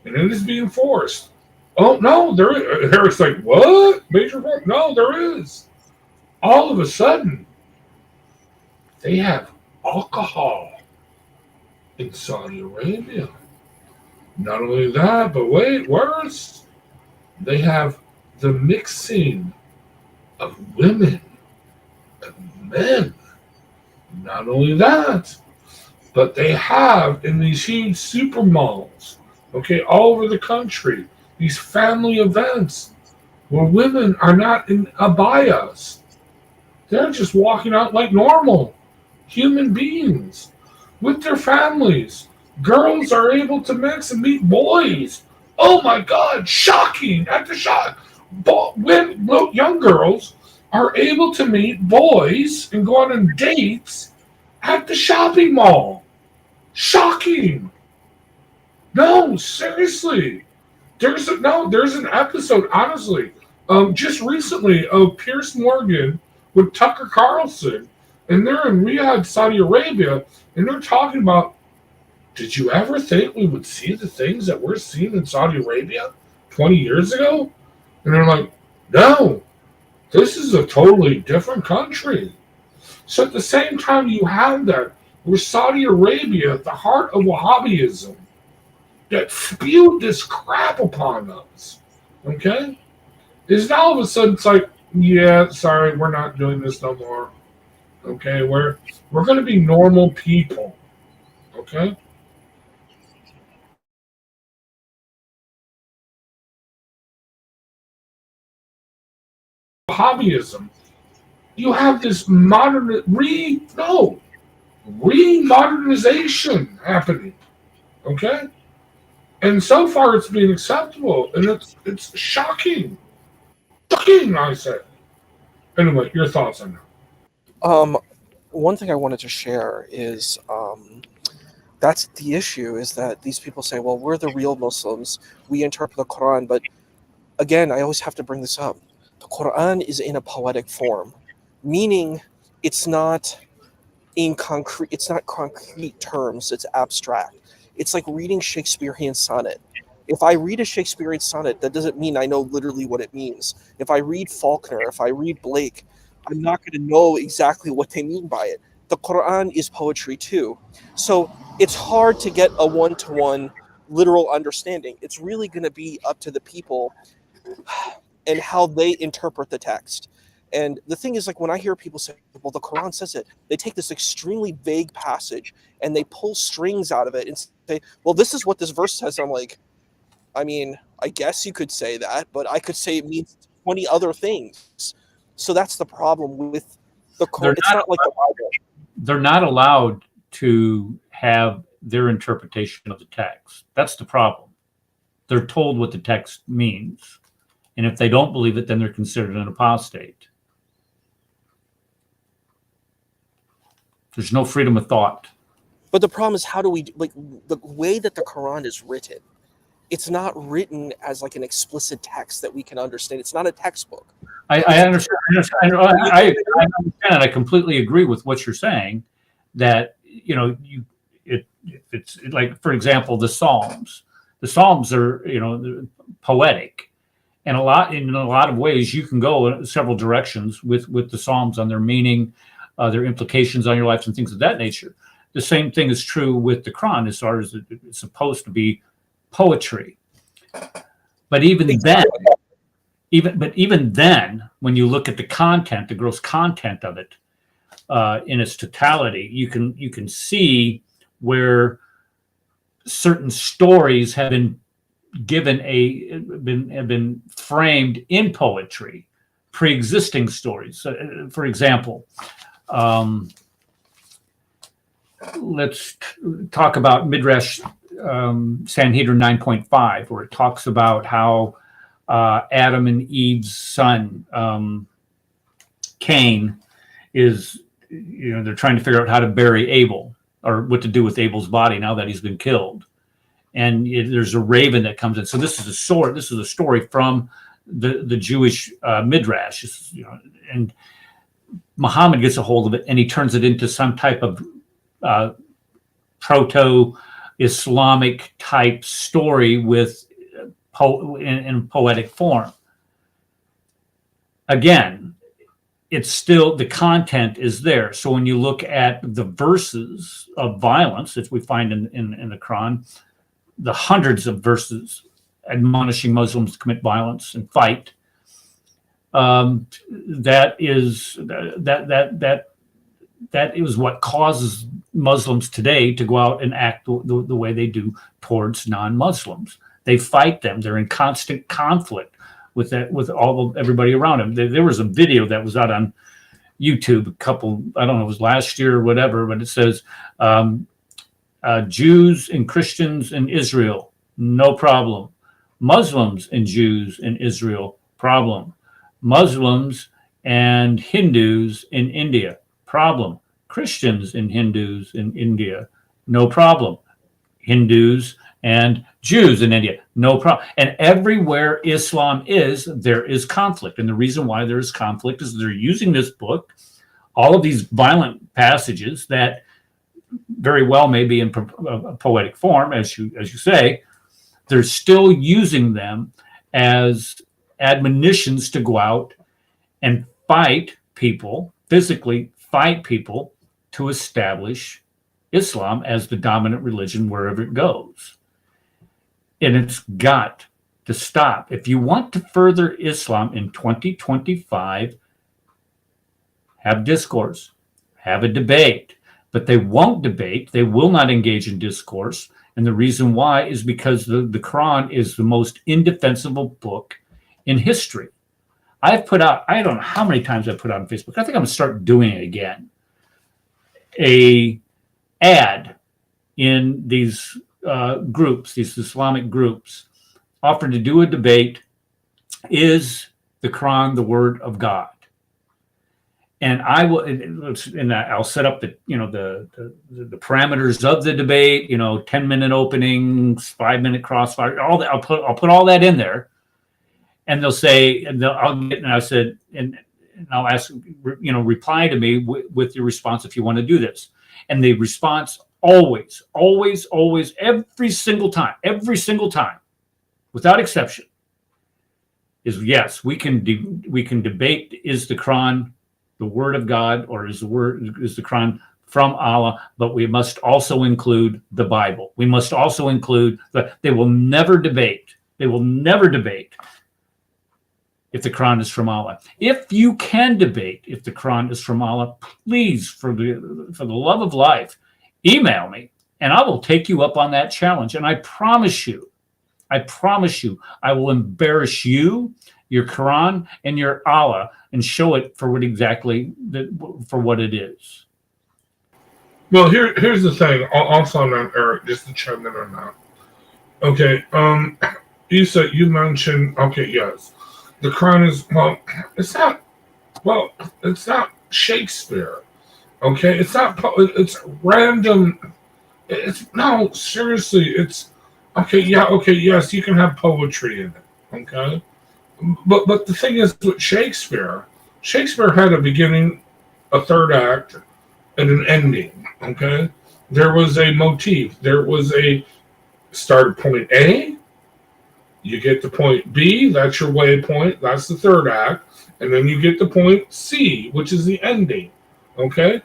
and it is being forced. Oh no, there is. Eric's like, what? Major reform? No, there is. All of a sudden, they have alcohol in Saudi Arabia. Not only that, but wait, worse. They have the mixing of women and men. Not only that, but they have in these huge super malls, okay, all over the country, these family events where women are not in abayas. They're just walking out like normal human beings with their families. Girls are able to mix and meet boys. Oh my God, shocking at the shock. When young girls are able to meet boys and go on dates at the shopping mall. Shocking. No, seriously. There's an episode, honestly, just recently of Piers Morgan with Tucker Carlson, and they're in Riyadh, Saudi Arabia, and they're talking about, did you ever think we would see the things that we're seeing in Saudi Arabia 20 years ago? And they're like, no, this is a totally different country. So at the same time you have that, where Saudi Arabia, at the heart of Wahhabism, that spewed this crap upon us, okay, is now all of a sudden it's like, yeah, sorry, we're not doing this no more. Okay, we're going to be normal people. Okay. Hobbyism. You have this remodernization happening. Okay, and so far it's been acceptable, and it's shocking. Shocking, I said. Anyway, your thoughts on that? One thing I wanted to share is that's the issue, is that these people say, well, we're the real Muslims, we interpret the Quran, but again, I always have to bring this up. The Quran is in a poetic form, meaning it's not concrete terms, it's abstract. It's like reading Shakespearean sonnet. If I read a Shakespearean sonnet, that doesn't mean I know literally what it means. If I read Faulkner, if I read Blake, I'm not going to know exactly what they mean by it. The Quran is poetry too. So it's hard to get a one-to-one literal understanding. It's really going to be up to the people and how they interpret the text. And the thing is, like, when I hear people say, well, the Quran says it, they take this extremely vague passage and they pull strings out of it and say, well, this is what this verse says. I'm like, I mean, I guess you could say that, but I could say it means 20 other things. So that's the problem with the Quran. It's not like the Bible. They're not allowed to have their interpretation of the text. That's the problem. They're told what the text means. And if they don't believe it, then they're considered an apostate. There's no freedom of thought. But the problem is, how do we, like, the way that the Quran is written, it's not written as like an explicit text that we can understand. It's not a textbook. I understand. I understand, and I completely agree with what you're saying. That it's like, for example, the Psalms. The Psalms are poetic, and in a lot of ways you can go in several directions with the Psalms on their meaning, their implications on your life, and things of that nature. The same thing is true with the Quran, as far as it's supposed to be poetry. But even then, when you look at the content, the gross content of it in its totality, you can see where certain stories have been been framed in poetry, pre-existing stories. For example, let's talk about Midrash Sanhedrin 9.5, where it talks about how Adam and Eve's son Cain is, they're trying to figure out how to bury Abel, or what to do with Abel's body now that he's been killed. And there's a raven that comes in. So this is a story from the Jewish Midrash, and Muhammad gets a hold of it and he turns it into some type of proto-Islamic type story with in poetic form. Again, it's still, the content is there. So when you look at the verses of violence that we find in the Quran, the hundreds of verses admonishing Muslims to commit violence and fight, that is what causes Muslims today to go out and act the way they do towards non-Muslims. They fight them. They're in constant conflict with everybody around them. There was a video that was out on YouTube I don't know, it was last year or whatever, but it says Jews and Christians in Israel, no problem. Muslims and Jews in Israel, problem. Muslims and Hindus in India, problem. Christians and Hindus in India, no problem. Hindus and Jews in India, no problem. And everywhere Islam is, there is conflict. And the reason why there is conflict is they're using this book, all of these violent passages that very well may be in poetic form, as you say, they're still using them as admonitions to go out and fight people, physically fight people, to establish Islam as the dominant religion wherever it goes. And it's got to stop. If you want to further Islam in 2025, have discourse, have a debate. But they won't debate. They will not engage in discourse. And the reason why is because the Quran is the most indefensible book in history. I've put out, I don't know how many times I've put out on Facebook, I think I'm going to start doing it again, a ad in these groups, these Islamic groups, offered to do a debate. Is the Quran the word of God? And I will, and I'll set up the parameters of the debate, 10-minute openings, 5-minute crossfire, all that. I'll put all that in there, and they'll say, and I said, and I'll ask, reply to me with your response if you want to do this. And the response always, every single time, without exception, is yes. We can debate, is the Quran the word of God, or is the Quran from Allah? But we must also include the Bible. We must also include they will never debate. They will never debate if the Quran is from Allah. If you can debate if the Quran is from Allah, please, for the love of life, email me, and I will take you up on that challenge. And I promise you, I will embarrass you, your Quran, and your Allah, and show it for what it is. Well, here's the thing. Also, on Eric, just to chime in on that. Okay. Issa, you mentioned. Okay, yes, the Quran is It's not. Well, it's not Shakespeare. Okay, it's not. It's random. It's no, seriously. It's okay. Yeah. Okay. Yes, you can have poetry in it. Okay, but the thing is with Shakespeare, Shakespeare had a beginning, a third act, and an ending. Okay, there was a motif. There was a start at point A. You get to point B. That's your waypoint. That's the third act, and then you get to point C, which is the ending. Okay.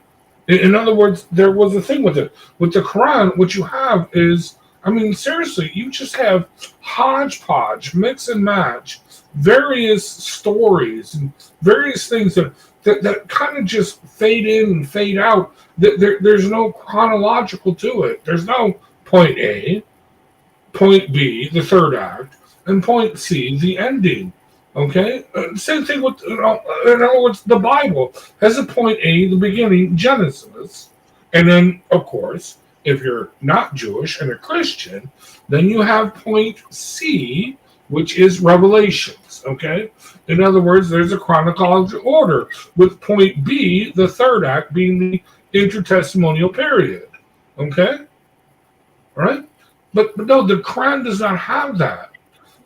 In other words, there was a thing with it. With the Quran, what you have is, I mean, seriously, you just have hodgepodge, mix and match, various stories and various things that kind of just fade in and fade out. There's no chronological to it. There's no point A, point B, the third act, and point C, the ending. Okay, same thing with in other words, the Bible has a point A, the beginning, Genesis, and then of course, if you're not Jewish and a Christian, then you have point C, which is Revelations. Okay, in other words, there's a chronological order with point B, the third act, being the intertestamental period. Okay, right? But no, the Quran does not have that.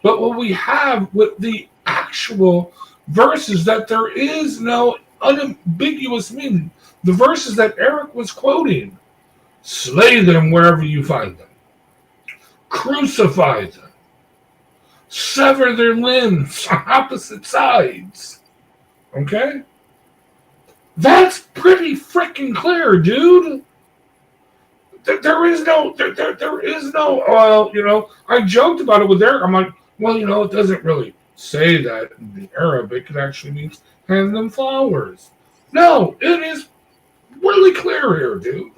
But what we have with the actual verses that there is no unambiguous meaning. The verses that Eric was quoting: slay them wherever you find them, crucify them, sever their limbs on opposite sides. Okay? That's pretty freaking clear, dude. There is no, well, I joked about it with Eric. I'm like, well, it doesn't really say that in the Arabic. It actually means hand them flowers. No, it is really clear here, dude.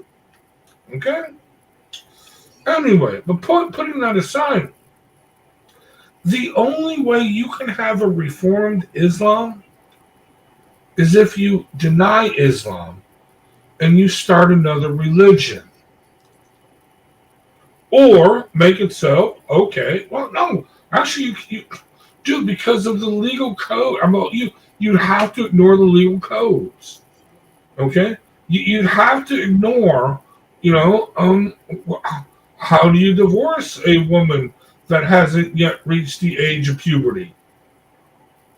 Okay? Anyway, but putting that aside, the only way you can have a reformed Islam is if you deny Islam and you start another religion. Or make it so, okay, well, no, actually, you do, because of the legal code. You have to ignore the legal codes, okay? You'd have to ignore, how do you divorce a woman that hasn't yet reached the age of puberty?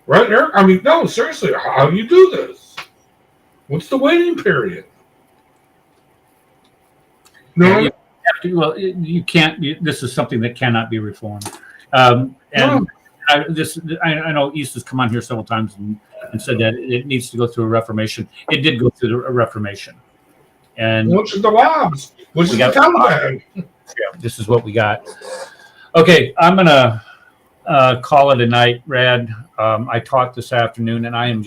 Right, Eric? I mean, no, seriously, how do you do this? What's the waiting period? No. Yeah, well, you can't. This is something that cannot be reformed. And No. I know East has come on here several times and said that it needs to go through a reformation. It did go through a reformation, and Which is the Wabs? Which is the Taliban? yeah, this is what we got. Okay, I'm gonna call it a night, Rad. I talked this afternoon, and I'm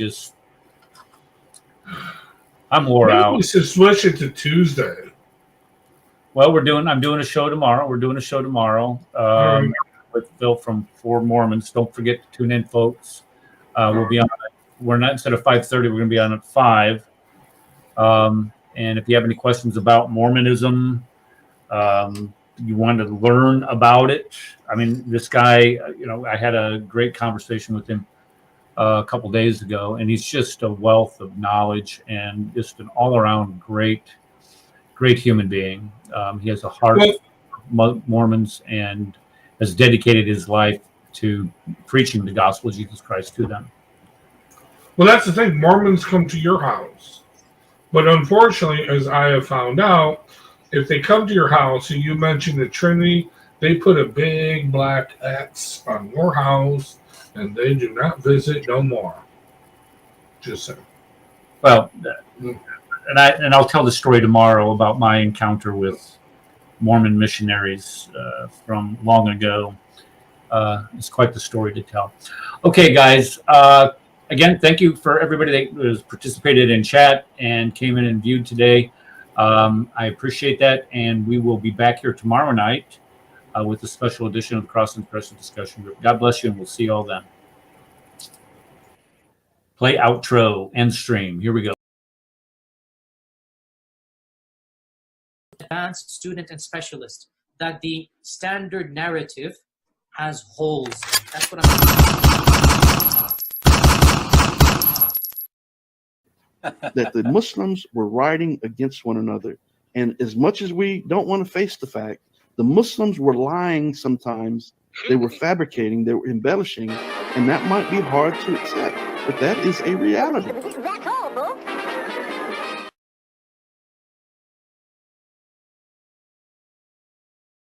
wore Maybe out. we should switch it to Tuesday. Well, I'm doing a show tomorrow. We're doing a show tomorrow with Phil from Four Mormons. Don't forget to tune in, folks. We'll be on. We're not, instead of 5:30. We're going to be on at 5. And if you have any questions about Mormonism, you want to learn about it. I mean, this guy. I had a great conversation with him a couple days ago, and he's just a wealth of knowledge and just an all-around great human being. He has a heart for Mormons and has dedicated his life to preaching the gospel of Jesus Christ to them. Well, that's the thing. Mormons come to your house. But unfortunately, as I have found out, if they come to your house and you mention the Trinity, they put a big black X on your house and they do not visit no more. Just saying. Well, and I'll tell the story tomorrow about my encounter with Mormon missionaries from long ago. It's quite the story to tell. Okay, guys. Again, thank you for everybody that was participated in chat and came in and viewed today. I appreciate that, and we will be back here tomorrow night with a special edition of the Cross and Crescent Discussion Group. God bless you, and we'll see you all then. Play outro, end stream. Here we go. advanced, student, and specialist, that the standard narrative has holes. That's what that the Muslims were rioting against one another. And as much as we don't want to face the fact, the Muslims were lying sometimes. They were fabricating, they were embellishing, and that might be hard to accept, but that is a reality.